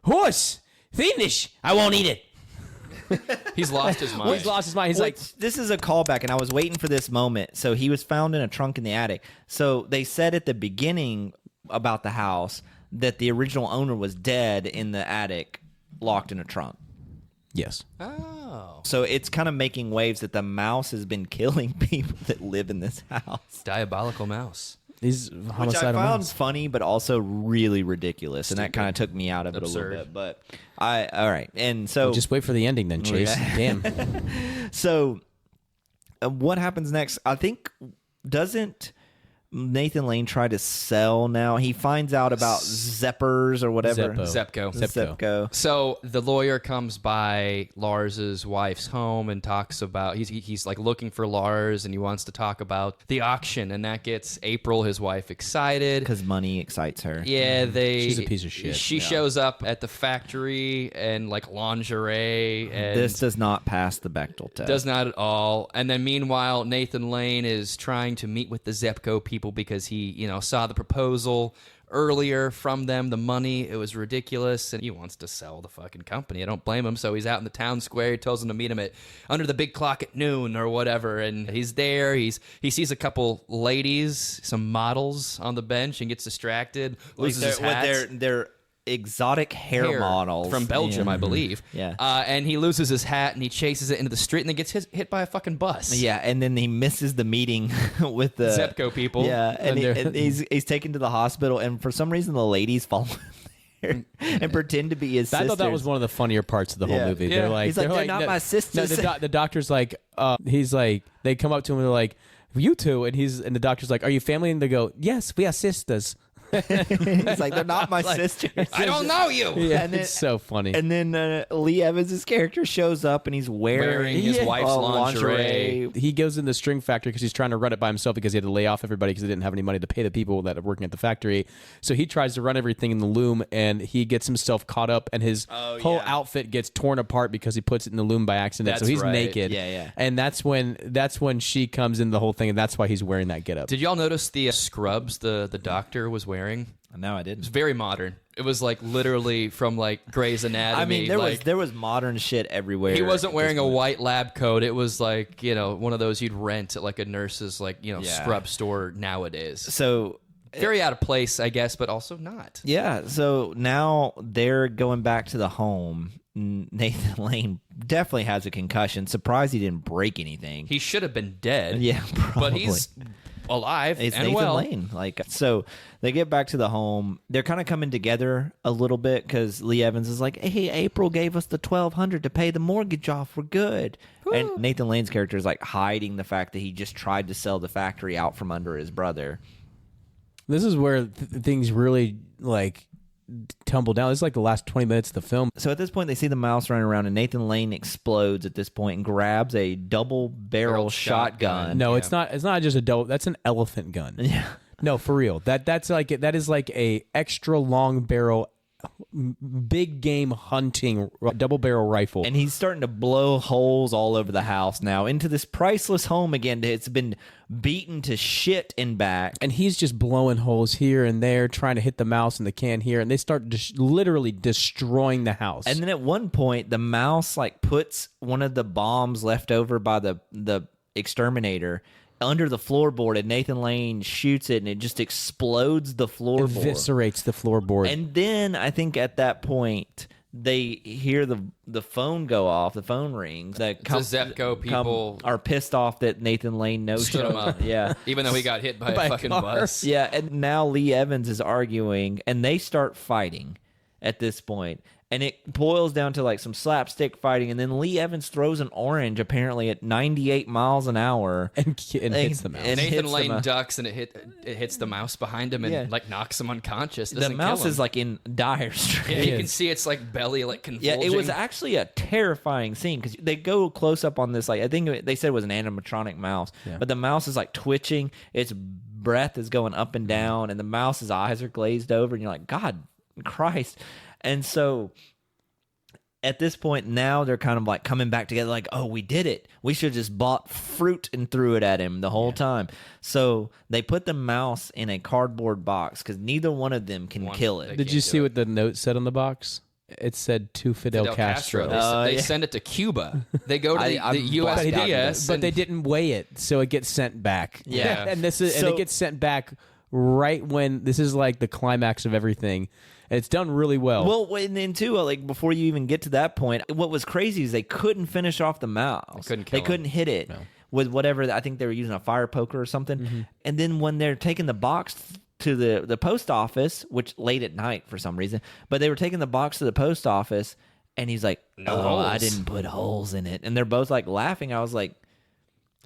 Speaker 5: Horse. Fiendish. I won't eat it.
Speaker 4: He's lost his mind.
Speaker 5: He's lost his mind. He's like,
Speaker 3: this is a callback, and I was waiting for this moment. So he was found in a trunk in the attic. So they said at the beginning about the house that the original owner was dead in the attic, locked in a trunk.
Speaker 5: yes.
Speaker 4: Oh.
Speaker 3: So it's kind of making waves that the mouse has been killing people that live in this house.
Speaker 4: Diabolical mouse.
Speaker 5: He's
Speaker 3: Which I
Speaker 5: homicidal
Speaker 3: found
Speaker 5: mouse.
Speaker 3: funny, but also really ridiculous. And that kind of took me out of it
Speaker 4: Absurd.
Speaker 3: a little bit. But all right. And so
Speaker 5: Just wait for the ending then, Chase. Damn.
Speaker 3: So what happens next? I think doesn't Nathan Lane try to sell now? He finds out about Zeppers or whatever.
Speaker 4: Zepco. So the lawyer comes by Lars's wife's home and talks about he's like looking for Lars, and he wants to talk about the auction, and that gets April, his wife, excited
Speaker 3: because money excites her.
Speaker 4: Yeah,
Speaker 5: she's a piece of shit.
Speaker 4: She shows up at the factory and like lingerie, and
Speaker 3: this does not pass the Bechdel test.
Speaker 4: Does not at all. And then meanwhile, Nathan Lane is trying to meet with the Zepco people because he, saw the proposal earlier from them, the money. It was ridiculous, and he wants to sell the fucking company. I don't blame him. So he's out in the town square. He tells them to meet him under the big clock at noon or whatever. And he's there. He sees a couple ladies, some models on the bench, and gets distracted. Loses his hat.
Speaker 3: They're exotic hair models
Speaker 4: from Belgium, I believe.
Speaker 3: Yeah.
Speaker 4: And he loses his hat, and he chases it into the street, and then gets hit by a fucking bus.
Speaker 3: Yeah, and then he misses the meeting with the
Speaker 4: Zepco people.
Speaker 3: Yeah, and he's taken to the hospital, and for some reason the ladies follow him there and pretend to be his sisters.
Speaker 5: I thought that was one of the funnier parts of the whole movie.
Speaker 4: Yeah.
Speaker 3: He's like, they're not my sisters.
Speaker 5: No, the doctor's like, he's like, they come up to him and they're like, you two, and the doctor's like, are you family? And they go, yes, we are sisters.
Speaker 3: He's like, they're not my sisters.
Speaker 4: I don't know you.
Speaker 5: Yeah,
Speaker 3: And then-
Speaker 5: it's so funny.
Speaker 3: And then Lee Evans' character shows up, and he's wearing
Speaker 4: His wife's lingerie.
Speaker 5: He goes in the string factory because he's trying to run it by himself because he had to lay off everybody because he didn't have any money to pay the people that are working at the factory. So he tries to run everything in the loom, and he gets himself caught up, and his whole outfit gets torn apart because he puts it in the loom by accident.
Speaker 4: That's
Speaker 5: so he's
Speaker 4: right.
Speaker 5: naked.
Speaker 3: Yeah.
Speaker 5: And that's when she comes in the whole thing, and that's why he's wearing that getup.
Speaker 4: Did y'all notice the scrubs the doctor was wearing?
Speaker 3: No, I didn't.
Speaker 4: It's very modern. It was like literally from like Grey's Anatomy.
Speaker 3: I mean, there was modern shit everywhere.
Speaker 4: He wasn't wearing a white lab coat. It was like, one of those you'd rent at like a nurse's scrub store nowadays.
Speaker 3: So
Speaker 4: very out of place, I guess, but also not.
Speaker 3: yeah. So now they're going back to the home. Nathan Lane definitely has a concussion. Surprised he didn't break anything.
Speaker 4: He should have been dead.
Speaker 3: Yeah, probably.
Speaker 4: But he's alive
Speaker 3: It's
Speaker 4: and
Speaker 3: Nathan
Speaker 4: well.
Speaker 3: Lane. So they get back to the home. They're kind of coming together a little bit because Lee Evans is like, "Hey, April gave us the $1,200 to pay the mortgage off. We're good." Woo. And Nathan Lane's character is like hiding the fact that he just tried to sell the factory out from under his brother.
Speaker 5: This is where things really tumble down. It's like the last 20 minutes of the film.
Speaker 3: So at this point, they see the mouse running around, and Nathan Lane explodes at this point and grabs a double-barrel shotgun.
Speaker 5: No, it's not. It's not just a double. That's an elephant gun.
Speaker 3: Yeah.
Speaker 5: No, for real. That is like a extra long barrel, big game hunting double barrel rifle.
Speaker 3: And he's starting to blow holes all over the house now into this priceless home again. It's been beaten to shit and back.
Speaker 5: And he's just blowing holes here and there, trying to hit the mouse in the can here, and they start literally destroying the house.
Speaker 3: And then at one point, the mouse puts one of the bombs left over by the exterminator under the floorboard, and Nathan Lane shoots it, and it just explodes the floorboard.
Speaker 5: Eviscerates the floorboard.
Speaker 3: And then I think at that point they hear the phone go off. The phone rings. The
Speaker 4: Zepco people
Speaker 3: are pissed off that Nathan Lane
Speaker 4: stood him up.
Speaker 3: Yeah.
Speaker 4: Even though he got hit by a fucking bus.
Speaker 3: Yeah, and now Lee Evans is arguing, and they start fighting at this point. And it boils down to some slapstick fighting, and then Lee Evans throws an orange apparently at 98 miles an hour
Speaker 5: and hits the mouse.
Speaker 3: And
Speaker 4: Nathan
Speaker 3: hits
Speaker 4: Lane ducks, and it hits the mouse behind him and knocks him unconscious.
Speaker 3: The mouse is in dire straits.
Speaker 4: Yeah, you can see its belly convulsing.
Speaker 3: Yeah, it was actually a terrifying scene because they go close up on this. I think they said it was an animatronic mouse, but the mouse is twitching. Its breath is going up and down, and the mouse's eyes are glazed over, and you're like, God Christ. And so at this point now they're kind of coming back together oh, we did it. We should have just bought fruit and threw it at him the whole time. So they put the mouse in a cardboard box because neither one of them can kill it.
Speaker 5: Did you see what the note said on the box? It said to Fidel Castro.
Speaker 4: They send it to Cuba. They go to the USPS.
Speaker 5: But they didn't weigh it, so it gets sent back.
Speaker 4: Yeah.
Speaker 5: and it gets sent back right when this is the climax of everything. And it's done really well.
Speaker 3: Well, and then too, before you even get to that point, what was crazy is they couldn't finish off the mouse.
Speaker 4: They
Speaker 3: couldn't hit it with whatever. I think they were using a fire poker or something. Mm-hmm. And then when they're taking the box to the post office, which late at night for some reason, but they were taking the box to the post office, and he's like, "No, I didn't put holes in it." And they're both laughing. I was like,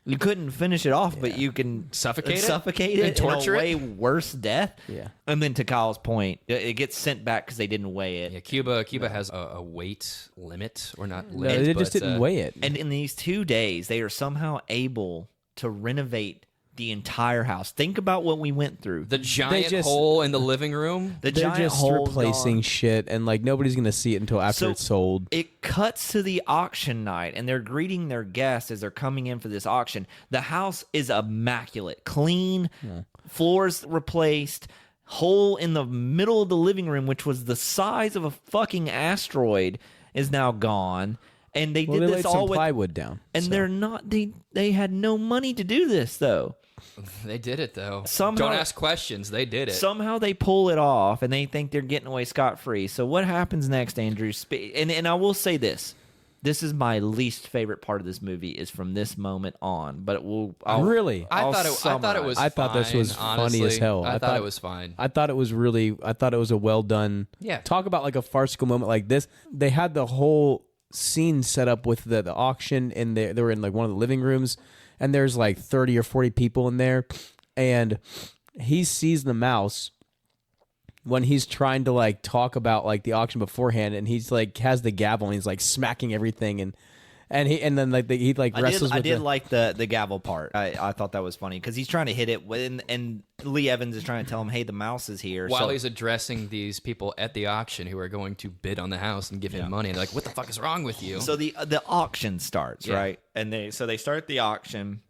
Speaker 3: You couldn't finish it off, but you can
Speaker 4: Suffocate it?
Speaker 3: suffocate it,
Speaker 4: And torture
Speaker 3: in a
Speaker 4: it?
Speaker 3: way worse death.
Speaker 5: Yeah.
Speaker 3: And then to Kyle's point, it gets sent back because they didn't weigh it.
Speaker 4: Yeah, Cuba has a weight limit, or not
Speaker 5: No,
Speaker 4: limit.
Speaker 5: they
Speaker 4: but,
Speaker 5: just didn't weigh it.
Speaker 3: And in these 2 days, they are somehow able to renovate the entire house. Think about what we went through.
Speaker 4: The giant
Speaker 5: just-
Speaker 4: hole in the living room.
Speaker 3: The
Speaker 5: They're
Speaker 3: giant
Speaker 5: just
Speaker 3: hole's
Speaker 5: replacing
Speaker 3: gone.
Speaker 5: shit, and like nobody's gonna see it until after
Speaker 3: So-
Speaker 5: it's sold.
Speaker 3: It cuts to the auction night, and they're greeting their guests as they're coming in for this auction. The house is immaculate, clean, floors replaced, hole in the middle of the living room, which was the size of a fucking asteroid, is now gone. And they
Speaker 5: Well,
Speaker 3: did
Speaker 5: they
Speaker 3: this
Speaker 5: laid some
Speaker 3: all with,
Speaker 5: plywood down,
Speaker 3: and
Speaker 5: so.
Speaker 3: they're not. They had no money to do this though.
Speaker 4: They did it though.
Speaker 3: Somehow-
Speaker 4: Don't ask questions. They did it.
Speaker 3: Somehow they pull it off, and they think they're getting away scot free. So what happens next, Andrew? And I will say this: this is my least favorite part of this movie is from this moment on. But
Speaker 5: Really?
Speaker 4: I thought it was.
Speaker 5: I thought this was
Speaker 4: fine,
Speaker 5: funny as
Speaker 4: honestly.
Speaker 5: hell.
Speaker 4: I thought it was fine.
Speaker 5: I thought it was a well done.
Speaker 4: Yeah.
Speaker 5: Talk about like a farcical moment like this. They had the whole scene set up with the auction, and they were in like one of the living rooms, and there's like 30 or 40 people in there, and he sees the mouse when he's trying to like talk about like the auction beforehand, and he's like has the gavel and he's like smacking everything, and then like he like wrestles
Speaker 3: I
Speaker 5: with
Speaker 3: did
Speaker 5: the,
Speaker 3: like the gavel part. I thought that was funny because he's trying to hit it when, and Lee Evans is trying to tell him, "Hey, the mouse is here."
Speaker 4: While
Speaker 3: So-
Speaker 4: he's addressing these people at the auction who are going to bid on the house and give him money, and they're like, "What the fuck is wrong with you?"
Speaker 3: So the auction starts,
Speaker 4: Yeah.
Speaker 3: right? And they start the auction,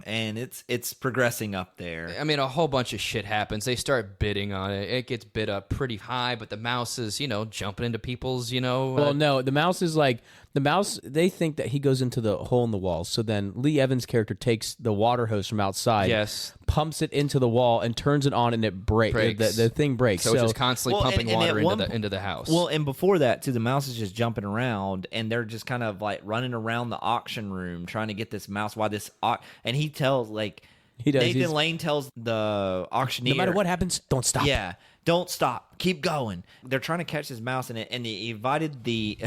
Speaker 3: and it's progressing up there.
Speaker 4: I mean, a whole bunch of shit happens. They start bidding on it. It gets bid up pretty high, but the mouse is, jumping into people's,
Speaker 5: Well, no, the mouse is like the mouse. They think that he goes into the hole in the wall. So then Lee Evans' character takes the water hose from outside,
Speaker 4: Yes.
Speaker 5: pumps it into the wall, and turns it on, and it breaks.
Speaker 4: Breaks.
Speaker 5: The thing breaks.
Speaker 4: so it's just constantly
Speaker 3: Well,
Speaker 4: pumping
Speaker 3: and
Speaker 4: water
Speaker 3: at one
Speaker 4: into the house.
Speaker 3: Well, and before that, too, the mouse is just jumping around, and they're just kind of like running around the auction room trying to get this mouse. Why this? And he tells
Speaker 5: He does,
Speaker 3: Nathan
Speaker 5: he's-
Speaker 3: Lane tells the auctioneer,
Speaker 5: no matter what happens, don't stop.
Speaker 3: Yeah, don't stop. Keep going. They're trying to catch this mouse, and he invited the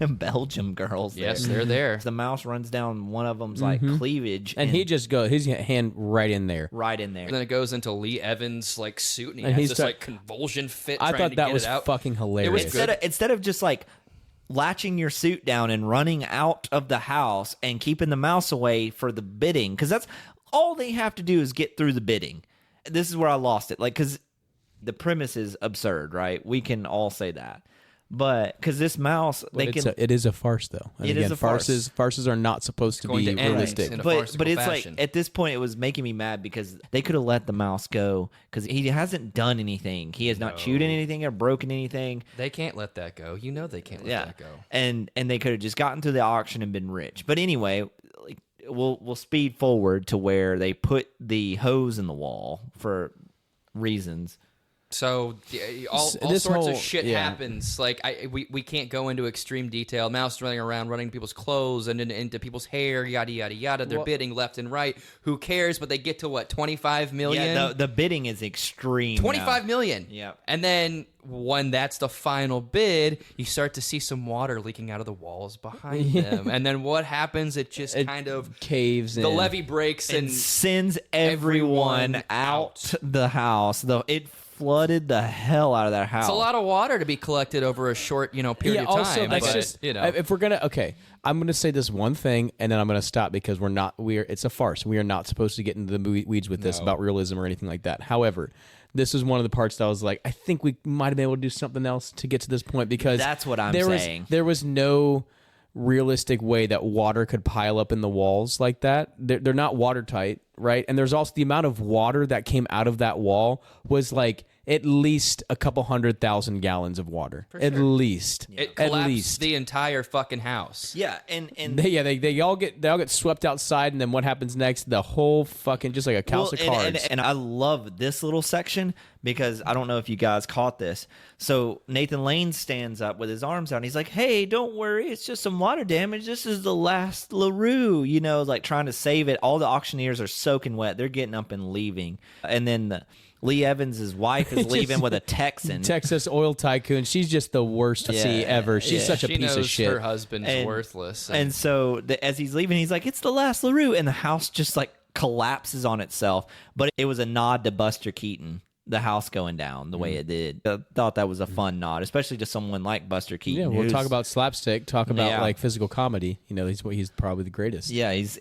Speaker 3: Belgium girls.
Speaker 4: Yes,
Speaker 3: there.
Speaker 4: they're there.
Speaker 3: The mouse runs down one of them's like cleavage,
Speaker 5: And he just goes his hand right in there.
Speaker 3: right in there.
Speaker 4: And then it goes into Lee Evans' like suit, and he
Speaker 5: And
Speaker 4: has
Speaker 5: he's
Speaker 4: this
Speaker 5: start-
Speaker 4: like convulsion fit.
Speaker 5: I
Speaker 4: trying
Speaker 5: thought
Speaker 4: to
Speaker 5: that
Speaker 4: get
Speaker 5: was
Speaker 4: it out.
Speaker 5: fucking hilarious.
Speaker 4: It was good.
Speaker 3: Instead of just like latching your suit down and running out of the house and keeping the mouse away for the bidding, because that's all they have to do is get through the bidding. This is where I lost it, like, because the premise is absurd, right? We can all say that, but because this mouse,
Speaker 5: But it is a farce, though. And
Speaker 3: It is
Speaker 5: again,
Speaker 3: a farce.
Speaker 5: Farces are not supposed to
Speaker 4: going
Speaker 5: be
Speaker 4: to end
Speaker 5: realistic.
Speaker 4: in a
Speaker 3: but
Speaker 4: farcical
Speaker 3: it's
Speaker 4: fashion.
Speaker 3: like at this point it was making me mad because they could have let the mouse go because he hasn't done anything. He has not chewed anything or broken anything.
Speaker 4: They can't let that go. They can't let that go.
Speaker 3: And they could have just gotten through the auction and been rich. But anyway, like we'll speed forward to where they put the hose in the wall for reasons.
Speaker 4: So all
Speaker 5: This
Speaker 4: sorts
Speaker 5: whole-
Speaker 4: of shit
Speaker 5: yeah.
Speaker 4: happens. Like we can't go into extreme detail. Mouse running around, running people's clothes and into people's hair, yada yada yada. They're bidding left and right. Who cares? But they get to what, 25 million?
Speaker 3: Yeah, the bidding is extreme.
Speaker 4: 25
Speaker 3: now.
Speaker 4: million.
Speaker 3: Yep.
Speaker 4: And then when that's the final bid, you start to see some water leaking out of the walls behind them. And then what happens? It just kind of
Speaker 5: caves
Speaker 4: the
Speaker 5: in.
Speaker 4: levee breaks
Speaker 3: And
Speaker 4: and
Speaker 3: sends everyone
Speaker 4: everyone
Speaker 3: out the house. Though it flooded the hell out of that house.
Speaker 4: it's a lot of water to be collected over a short, period
Speaker 5: Yeah,
Speaker 4: of
Speaker 5: also,
Speaker 4: time.
Speaker 5: that's
Speaker 4: but,
Speaker 5: just,
Speaker 4: you know,
Speaker 5: if we're gonna, I'm gonna say this one thing, and then I'm gonna stop because it's a farce. We are not supposed to get into the weeds with this about realism or anything like that. However, this is one of the parts that I was like, I think we might have been able to do something else to get to this point because
Speaker 3: That's what I'm saying.
Speaker 5: There was no realistic way that water could pile up in the walls like that. They're not watertight, right? And there's also the amount of water that came out of that wall was like at least a couple 100,000 gallons of water. At least.
Speaker 4: it
Speaker 5: At
Speaker 4: collapsed
Speaker 5: least.
Speaker 4: the entire fucking house.
Speaker 3: Yeah, and
Speaker 5: They all get swept outside, and then what happens next? The whole fucking just like a house of cards.
Speaker 3: And I love this little section because I don't know if you guys caught this. So Nathan Lane stands up with his arms out and he's like, "Hey, don't worry, it's just some water damage. This is the last LaRue," like trying to save it. All the auctioneers are soaking wet. They're getting up and leaving. And then Lee Evans' wife is leaving with a Texan.
Speaker 5: Texas oil tycoon. She's just the worst to see ever. She's such a
Speaker 4: She
Speaker 5: piece of
Speaker 4: knows
Speaker 5: shit.
Speaker 4: her husband's worthless.
Speaker 3: And so as he's leaving, he's like, "It's the last LaRue," and the house just like collapses on itself. But it was a nod to Buster Keaton, the house going down the way it did. I thought that was a fun nod, especially to someone like Buster Keaton.
Speaker 5: Yeah, we'll
Speaker 3: who's-
Speaker 5: talk about slapstick. Talk about
Speaker 3: Yeah.
Speaker 5: like physical comedy. You know, he's probably the greatest.
Speaker 3: Yeah, he's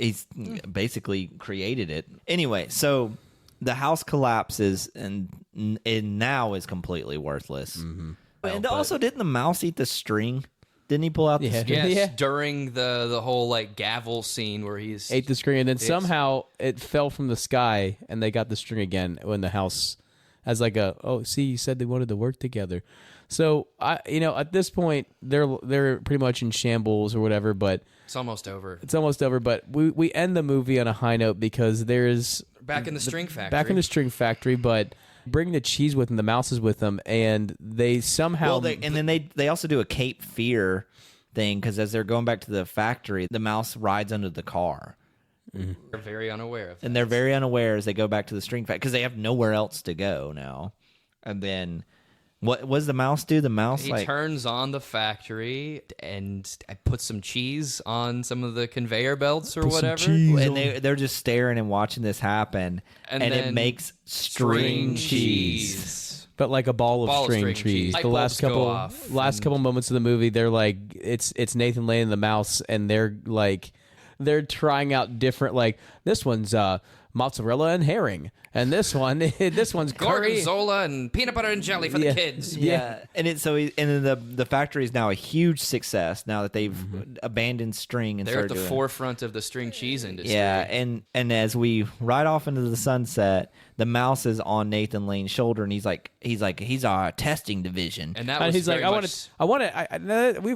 Speaker 3: basically created it. Anyway, so the house collapses and it now is completely worthless.
Speaker 5: Mm-hmm.
Speaker 3: And also, didn't the mouse eat the string? Didn't he pull out the
Speaker 5: Yeah.
Speaker 3: string?
Speaker 4: yes,
Speaker 5: Yeah.
Speaker 4: during the whole like gavel scene where he's
Speaker 5: Ate the string, and then somehow it fell from the sky, and they got the string again when the house, as like see, you said they wanted to work together. So at this point they're pretty much in shambles or whatever, but
Speaker 4: it's almost over.
Speaker 5: it's almost over. But we end the movie on a high note because there's
Speaker 4: Back in the string factory.
Speaker 5: back in the string factory, but bring the cheese with them, the mouse is with them, and they somehow
Speaker 3: And then they also do a Cape Fear thing because as they're going back to the factory, the mouse rides under the car.
Speaker 4: They're very unaware of that.
Speaker 3: And they're very unaware as they go back to the string factory because they have nowhere else to go now. And then what does the mouse do? The mouse
Speaker 4: He turns on the factory and puts some cheese on some of the conveyor belts or whatever.
Speaker 3: and they're just staring and watching this happen, and it
Speaker 4: then
Speaker 3: makes string cheese.
Speaker 5: but like a ball of string cheese.
Speaker 4: Light
Speaker 5: The last
Speaker 4: bulbs go
Speaker 5: couple
Speaker 4: off
Speaker 5: couple moments of the movie, they're like it's Nathan Lane and the mouse, and they're trying out different, like this one's mozzarella and herring, and this one's curry.
Speaker 4: Gorgonzola and peanut butter and jelly for the kids.
Speaker 3: Yeah, and then the factory is now a huge success now that they've abandoned string and
Speaker 4: They're at
Speaker 3: started
Speaker 4: the
Speaker 3: doing-
Speaker 4: forefront of the string cheese industry.
Speaker 3: Yeah, and as we ride off into the sunset, the mouse is on Nathan Lane's shoulder, and he's our testing division.
Speaker 4: And that
Speaker 5: And
Speaker 4: was
Speaker 5: he's like,
Speaker 4: very much-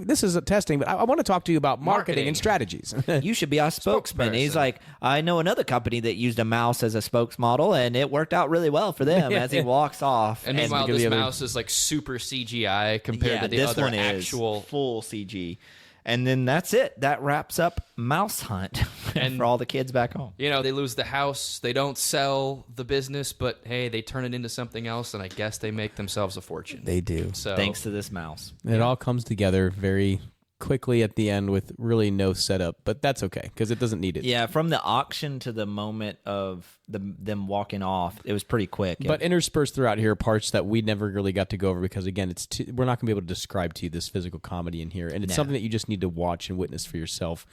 Speaker 5: this is a testing, but I want to talk to you about marketing and strategies.
Speaker 3: You should be our spokesman. He's
Speaker 4: Spokesperson.
Speaker 3: like, I know another company that used a mouse as a spokesmodel, and it worked out really well for them. As he walks off,
Speaker 4: and meanwhile,
Speaker 5: because
Speaker 4: this
Speaker 5: the other-
Speaker 4: mouse is like super CGI compared to the
Speaker 3: this
Speaker 4: other
Speaker 3: one
Speaker 4: actual.
Speaker 3: is full CG. And then that's it. That wraps up Mouse Hunt
Speaker 4: And-
Speaker 3: for all the kids back home.
Speaker 4: You know, they lose the house, they don't sell the business, but hey, they turn it into something else, and I guess they make themselves a fortune.
Speaker 5: They do.
Speaker 4: So
Speaker 3: Thanks to this mouse.
Speaker 5: It all comes together very quickly at the end with really no setup, but that's okay because it doesn't need it.
Speaker 3: Yeah, from the auction to the moment of them walking off, it was pretty quick.
Speaker 5: But interspersed throughout here are parts that we never really got to go over because, again, we're not going to be able to describe to you this physical comedy in here. And it's something that you just need to watch and witness for yourself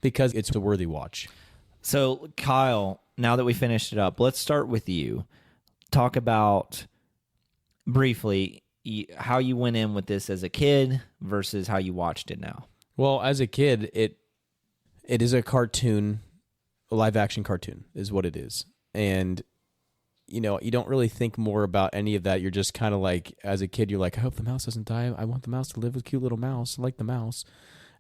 Speaker 5: because it's a worthy watch.
Speaker 3: So, Kyle, now that we finished it up, let's start with you. Talk about briefly how you went in with this as a kid versus how you watched it now.
Speaker 5: Well, as a kid, it is a cartoon, a live-action cartoon is what it is. And, you don't really think more about any of that. You're just kind of like, as a kid, you're like, I hope the mouse doesn't die. I want the mouse to live with a cute little mouse. I like the mouse.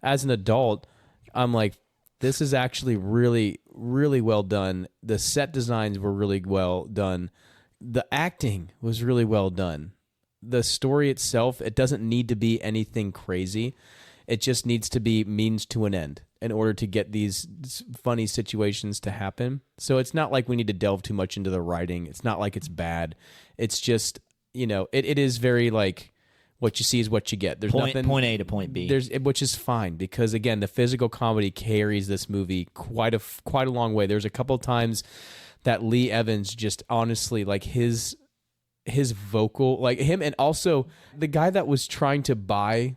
Speaker 5: As an adult, I'm like, this is actually really, really well done. The set designs were really well done. The acting was really well done. The story itself, it doesn't need to be anything crazy. It just needs to be means to an end in order to get these funny situations to happen. So it's not like we need to delve too much into the writing. It's not like it's bad. It's just, it is very like what you see is what you get. There's nothing
Speaker 3: Point A to point B.
Speaker 5: which is fine because again, the physical comedy carries this movie quite a long way. There's a couple of times that Lee Evans just honestly like his vocal, like him, and also the guy that was trying to buy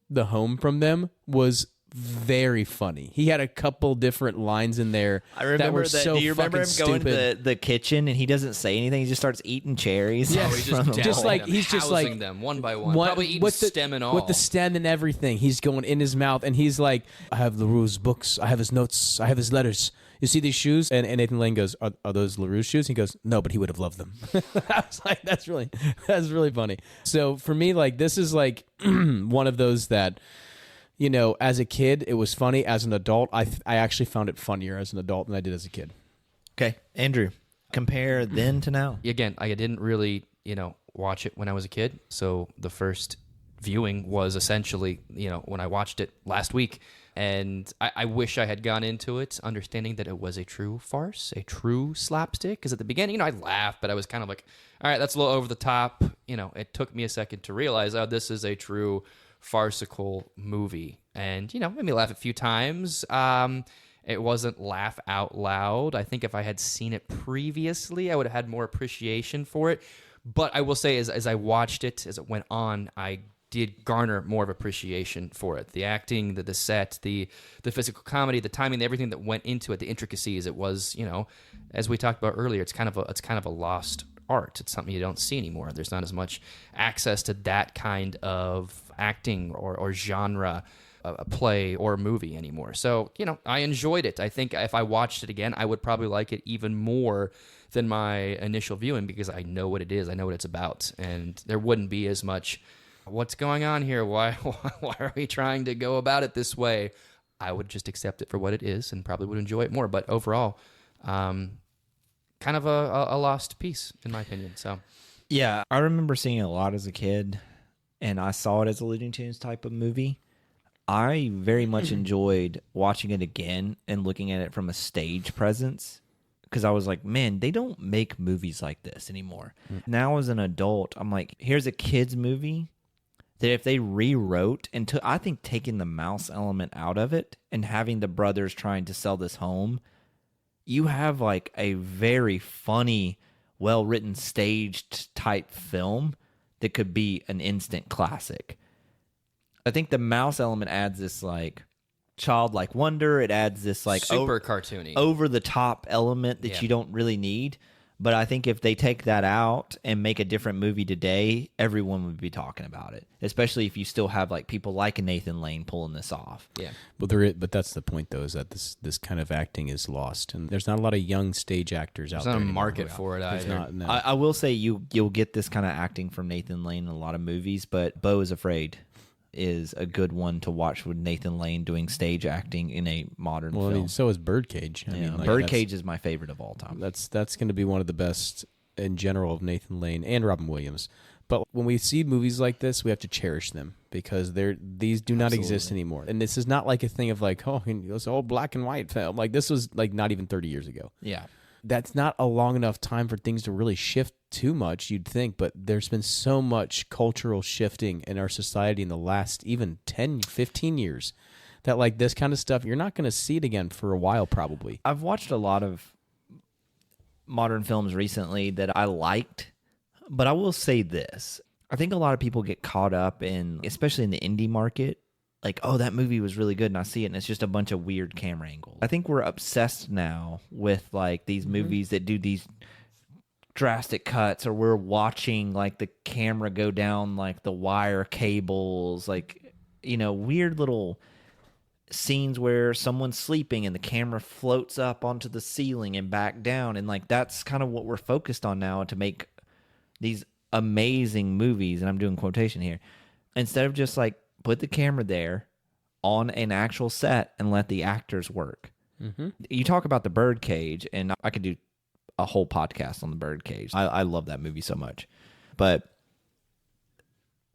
Speaker 5: the home from them was very funny. He had a couple different lines in there
Speaker 3: I remember
Speaker 5: that were
Speaker 3: that.
Speaker 5: so
Speaker 3: Do you remember him
Speaker 5: fucking
Speaker 3: going
Speaker 5: stupid.
Speaker 3: to the kitchen and he doesn't say anything? He just starts eating cherries.
Speaker 5: Yes.
Speaker 4: Oh, he's
Speaker 3: from
Speaker 4: just,
Speaker 3: the
Speaker 5: Just
Speaker 3: wall.
Speaker 5: like-
Speaker 4: them,
Speaker 5: he's just
Speaker 4: housing
Speaker 5: like-
Speaker 4: them one by one,
Speaker 5: One-
Speaker 4: probably eating
Speaker 5: with the
Speaker 4: stem and all.
Speaker 5: with the stem and everything. He's going in his mouth, and he's like, "I have LaRue's books. I have his notes. I have his letters. You see these shoes?" And Nathan Lane goes, "Are those LaRue's shoes?" He goes, "No, but he would have loved them." I was like, "That's really funny." So for me, like this is like one of those that, as a kid it was funny. As an adult, I actually found it funnier as an adult than I did as a kid.
Speaker 3: Okay, Andrew, compare then to now.
Speaker 4: Again, I didn't really, watch it when I was a kid. So the first viewing was essentially, when I watched it last week. And I wish I had gone into it understanding that it was a true farce, a true slapstick. Because at the beginning, I laughed, but I was kind of like, all right, that's a little over the top. It took me a second to realize, oh, this is a true farcical movie. And, made me laugh a few times. It wasn't laugh out loud. I think if I had seen it previously, I would have had more appreciation for it. But I will say, as I watched it, as it went on, I did garner more of appreciation for it. The acting, the set, the physical comedy, the timing, everything that went into it, the intricacies. It was, as we talked about earlier, it's kind of a lost art. It's something you don't see anymore. There's not as much access to that kind of acting or genre, a play or a movie anymore. So, I enjoyed it. I think if I watched it again, I would probably like it even more than my initial viewing because I know what it is. I know what it's about. And there wouldn't be as much, what's going on here? Why are we trying to go about it this way? I would just accept it for what it is and probably would enjoy it more. But overall, kind of a lost piece, in my opinion. So,
Speaker 3: yeah, I remember seeing it a lot as a kid, and I saw it as a Looney Tunes type of movie. I very much enjoyed watching it again and looking at it from a stage presence because I was like, man, they don't make movies like this anymore. Now as an adult, I'm like, here's a kid's movie that if they rewrote and I think taking the mouse element out of it and having the brothers trying to sell this home, you have like a very funny, well-written, staged type film that could be an instant classic. I think the mouse element adds this like childlike wonder. It adds this like
Speaker 4: super cartoony,
Speaker 3: over the top element that you don't really need. But I think if they take that out and make a different movie today, everyone would be talking about it. Especially if you still have like people like Nathan Lane pulling this off.
Speaker 4: Yeah.
Speaker 5: But that's the point though, is that this kind of acting is lost, and there's not a lot of young stage actors out there.
Speaker 4: There's not a
Speaker 5: anymore.
Speaker 4: market for it either.
Speaker 5: Not, no.
Speaker 3: I will say you'll get this kind of acting from Nathan Lane in a lot of movies, but Beau is Afraid is a good one to watch with Nathan Lane doing stage acting in a modern film.
Speaker 5: I mean, so is Birdcage.
Speaker 3: Birdcage is my favorite of all time.
Speaker 5: That's going to be one of the best in general of Nathan Lane and Robin Williams. But when we see movies like this, we have to cherish them because these do not exist anymore. And this is not like a thing of like, oh, it's all black and white film. Like this was like not even 30 years ago.
Speaker 3: Yeah.
Speaker 5: That's not a long enough time for things to really shift too much, you'd think, but there's been so much cultural shifting in our society in the last even 10, 15 years that like this kind of stuff, you're not going to see it again for a while probably.
Speaker 3: I've watched a lot of modern films recently that I liked, but I will say this. I think a lot of people get caught up in, especially in the indie market, like, oh, that movie was really good, and I see it, and it's just a bunch of weird camera angles. I think we're obsessed now with, like, these movies that do these drastic cuts, or we're watching, like, the camera go down, like, the wire cables, like, weird little scenes where someone's sleeping and the camera floats up onto the ceiling and back down, and, like, that's kind of what we're focused on now to make these amazing movies, and I'm doing quotation here, instead of just, like, put the camera there on an actual set and let the actors work. Mm-hmm. You talk about the Birdcage, and I could do a whole podcast on the Birdcage. I love that movie so much. But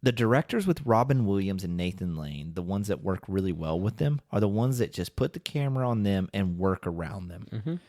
Speaker 3: the directors with Robin Williams and Nathan Lane, the ones that work really well with them, are the ones that just put the camera on them and work around them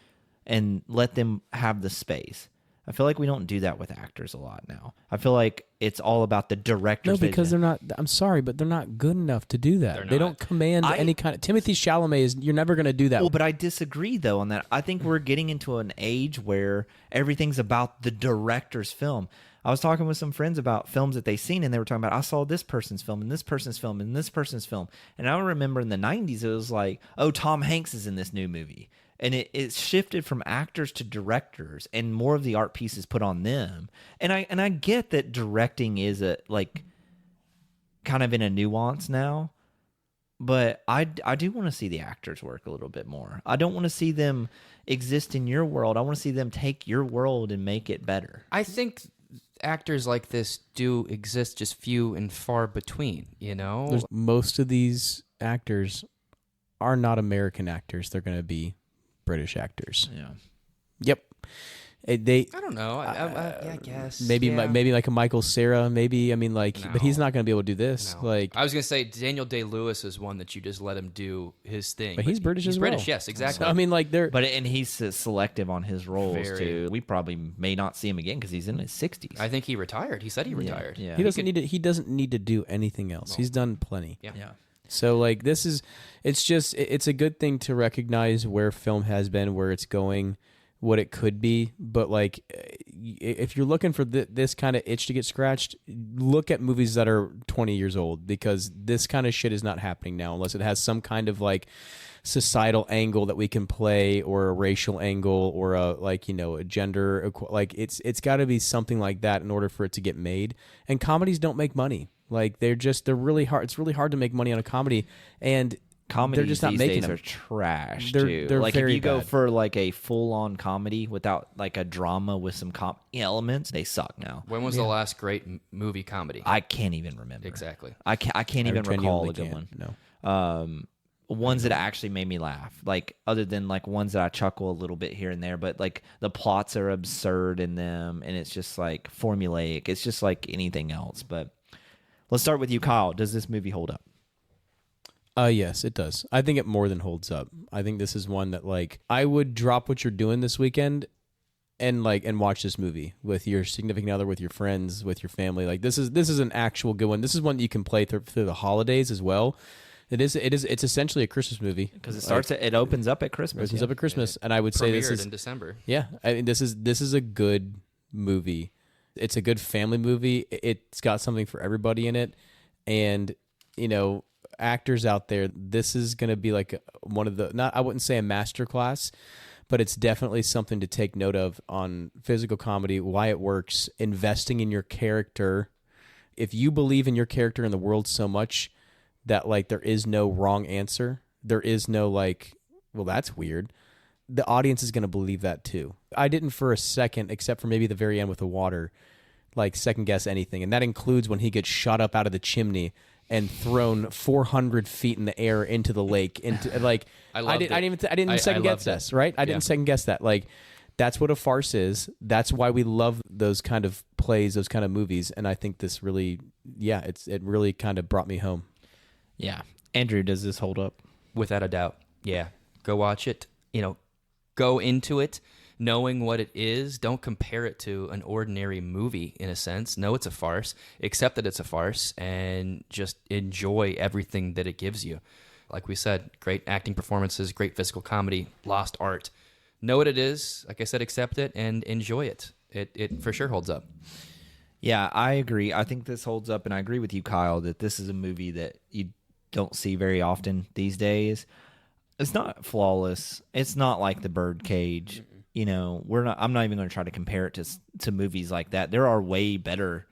Speaker 3: and let them have the space. I feel like we don't do that with actors a lot now. I feel like it's all about the director's
Speaker 5: No, because
Speaker 3: vision.
Speaker 5: they're not. I'm sorry, but they're not good enough to do that. They don't command any kind of. Timothy Chalamet is. You're never going to do that.
Speaker 3: Well, but I disagree though on that. I think we're getting into an age where everything's about the director's film. I was talking with some friends about films that they've seen, and they were talking about, I saw this person's film and this person's film and this person's film. And I remember in the 90s, it was like, oh, Tom Hanks is in this new movie. And it shifted from actors to directors, and more of the art piece is put on them. And I get that directing is kind of in a nuance now, but I do want to see the actors work a little bit more. I don't want to see them exist in your world. I want to see them take your world and make it better.
Speaker 4: I think actors like this do exist, just few and far between,
Speaker 5: Most of these actors are not American actors. They're going to be British actors.
Speaker 3: Yeah.
Speaker 5: Yep. They
Speaker 4: I don't know. I guess
Speaker 5: maybe
Speaker 4: yeah.
Speaker 5: maybe like a Michael Cera, maybe. I mean, like,
Speaker 4: No.
Speaker 5: but he's not going to be able to do this.
Speaker 4: No.
Speaker 5: Like,
Speaker 4: I was gonna say Daniel Day-Lewis is one that you just let him do his thing.
Speaker 5: but he's British
Speaker 4: he's
Speaker 5: as well.
Speaker 4: British, yes, exactly.
Speaker 5: So, I mean, like they're.
Speaker 3: But and he's selective on his roles
Speaker 4: Very.
Speaker 3: too. We probably may not see him again because he's in his 60s.
Speaker 4: I think he retired. He said he retired.
Speaker 3: Yeah.
Speaker 5: He doesn't need to. He doesn't need to do anything else. He's done plenty.
Speaker 4: Yeah.
Speaker 5: So like this is, it's just it's a good thing to recognize where film has been, where it's going, what it could be. But like, if you're looking for this kind of itch to get scratched, look at movies that are 20 years old, because this kind of shit is not happening now unless it has some kind of like societal angle that we can play, or a racial angle, or a like, you know, a gender, like it's got to be something like that in order for it to get made. And comedies don't make money. Like they're really hard. It's really hard to make money on a comedy, and
Speaker 3: Comedies
Speaker 5: they're just not
Speaker 3: these
Speaker 5: making
Speaker 3: days
Speaker 5: them.
Speaker 3: are trash
Speaker 5: They're-
Speaker 3: too.
Speaker 5: they're
Speaker 3: like if
Speaker 5: very
Speaker 3: you go
Speaker 5: bad.
Speaker 3: for like a full-on comedy without like a drama with some elements, they suck now.
Speaker 4: When was the last great movie comedy?
Speaker 3: I can't even remember.
Speaker 4: Exactly.
Speaker 3: I can't even recall a good
Speaker 5: genuinely
Speaker 3: one.
Speaker 5: can't. No.
Speaker 3: Ones that actually made me laugh, like other than like ones that I chuckle a little bit here and there, but like the plots are absurd in them, and it's just like formulaic. It's just like anything else. But let's start with you, Kyle. Does this movie hold up?
Speaker 5: Yes, it does. I think it more than holds up. I think this is one that like I would drop what you're doing this weekend and watch this movie with your significant other, with your friends, with your family. Like this is an actual good one. This is one that you can play through the holidays as well. It's essentially a Christmas movie
Speaker 3: Because it opens up at Christmas.
Speaker 5: It opens up at Christmas, and I would say this
Speaker 4: Premiered
Speaker 5: is
Speaker 4: in December.
Speaker 5: yeah. I mean, this is a good movie. It's a good family movie. It's got something for everybody in it, and you know, actors out there, this is going to be like one of the, not, I wouldn't say a master class, but it's definitely something to take note of on physical comedy, why it works, investing in your character. If you believe in your character and the world so much that like there is no wrong answer, there is no like, well, that's weird, the audience is going to believe that too. I didn't for a second, except for maybe the very end with the water, like second guess anything. And that includes when he gets shot up out of the chimney and thrown 400 feet in the air into the lake. Into like, I didn't second guess this, right? I didn't second guess that. Like, that's what a farce is. That's why we love those kind of plays, those kind of movies. And I think this really, it really kind of brought me home.
Speaker 3: Yeah. Andrew, does this hold up?
Speaker 4: Without a doubt. Yeah. Go watch it. You know, go into it knowing what it is. Don't compare it to an ordinary movie in a sense. No, it's a farce. Accept that it's a farce and just enjoy everything that it gives you. Like we said, great acting performances, great physical comedy, lost art. Know what it is. Like I said, accept it and enjoy it. It for sure holds up.
Speaker 3: Yeah, I agree. I think this holds up, and I agree with you, Kyle, that this is a movie that you don't see very often these days. It's not flawless. It's not like The Birdcage. You know, I'm not even going to try to compare it to movies like that. There are way better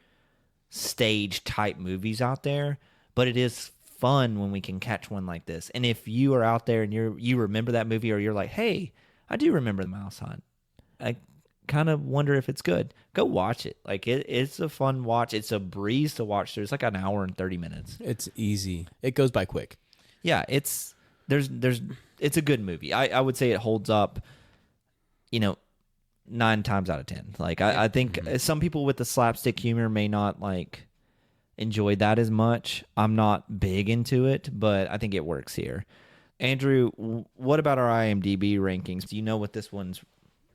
Speaker 3: stage type movies out there, but it is fun when we can catch one like this. And if you are out there and you remember that movie, or you're like, hey, I do remember The Mouse Hunt, I kind of wonder if it's good. Go watch it. Like it's a fun watch. It's a breeze to watch through. It's like an hour and 30 minutes.
Speaker 5: It's easy. It goes by quick.
Speaker 3: Yeah, it's a good movie. I would say it holds up, 9 times out of 10. Like I think some people with the slapstick humor may not like enjoy that as much. I'm not big into it, but I think it works here. Andrew, what about our IMDb rankings? Do you know what this one's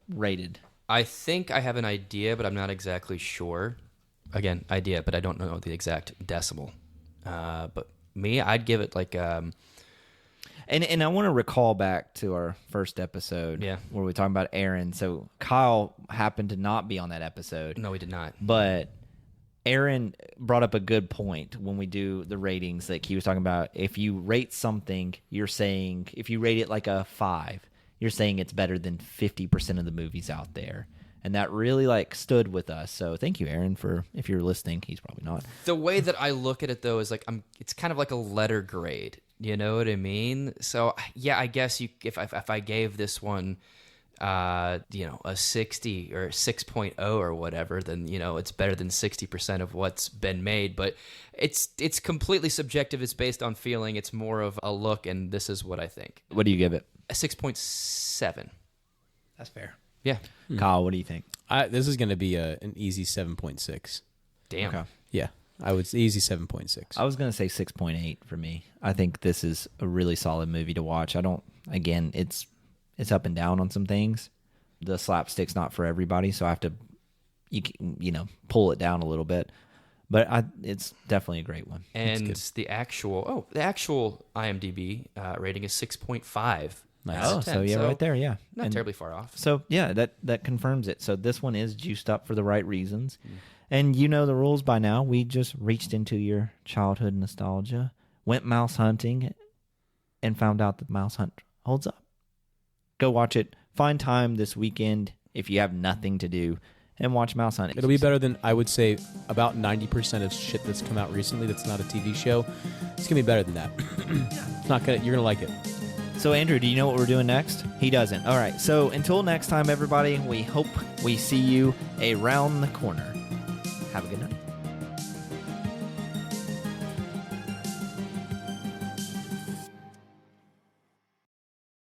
Speaker 3: rated?
Speaker 4: I think I have an idea, but I'm not exactly sure. Again, idea, but I don't know the exact decimal. But me, I'd give it like... And
Speaker 3: I want to recall back to our first episode where we were talking about Aaron. So Kyle happened to not be on that episode.
Speaker 4: No, we did not.
Speaker 3: But Aaron brought up a good point when we do the ratings. Like he was talking about, if you rate something, you're saying, if you rate it like a 5, you're saying it's better than 50% of the movies out there. And that really like stood with us. So thank you, Aaron, for, if you're listening. He's probably not.
Speaker 4: The way that I look at it though is like it's kind of like a letter grade. You know what I mean? So yeah, I guess if I gave this one a 60 or 6.0 or whatever, then it's better than 60% of what's been made. But it's completely subjective. It's based on feeling. It's more of a look, and this is what I think.
Speaker 3: What do you give it?
Speaker 4: A 6.7.
Speaker 3: That's fair.
Speaker 4: Yeah.
Speaker 3: Kyle, what do you think?
Speaker 5: This is going to be an easy 7.6.
Speaker 4: Damn.
Speaker 3: Okay.
Speaker 5: Yeah, I would easy 7.6.
Speaker 3: I was gonna say 6.8 for me. I think this is a really solid movie to watch. Again, it's up and down on some things. The slapstick's not for everybody, so I have to, pull it down a little bit. But it's definitely a great one.
Speaker 4: And the actual IMDb rating is 6.5.
Speaker 5: Nice.
Speaker 3: Oh, so yeah, right there, yeah.
Speaker 4: Not
Speaker 3: And
Speaker 4: terribly far off.
Speaker 3: so yeah, that confirms it. So this one is juiced up for the right reasons. And you know the rules by now. We just reached into your childhood nostalgia, went mouse hunting, and found out that Mouse Hunt holds up. Go watch it. Find time this weekend if you have nothing to do, and watch Mouse Hunt.
Speaker 5: It'll be better than, I would say, about 90% of shit that's come out recently that's not a TV show. It's going to be better than that. It's not gonna. You're going to like it.
Speaker 3: So, Andrew, do you know what we're doing next? He doesn't. All right. So, until next time, everybody, we hope we see you around the corner. Have a good night.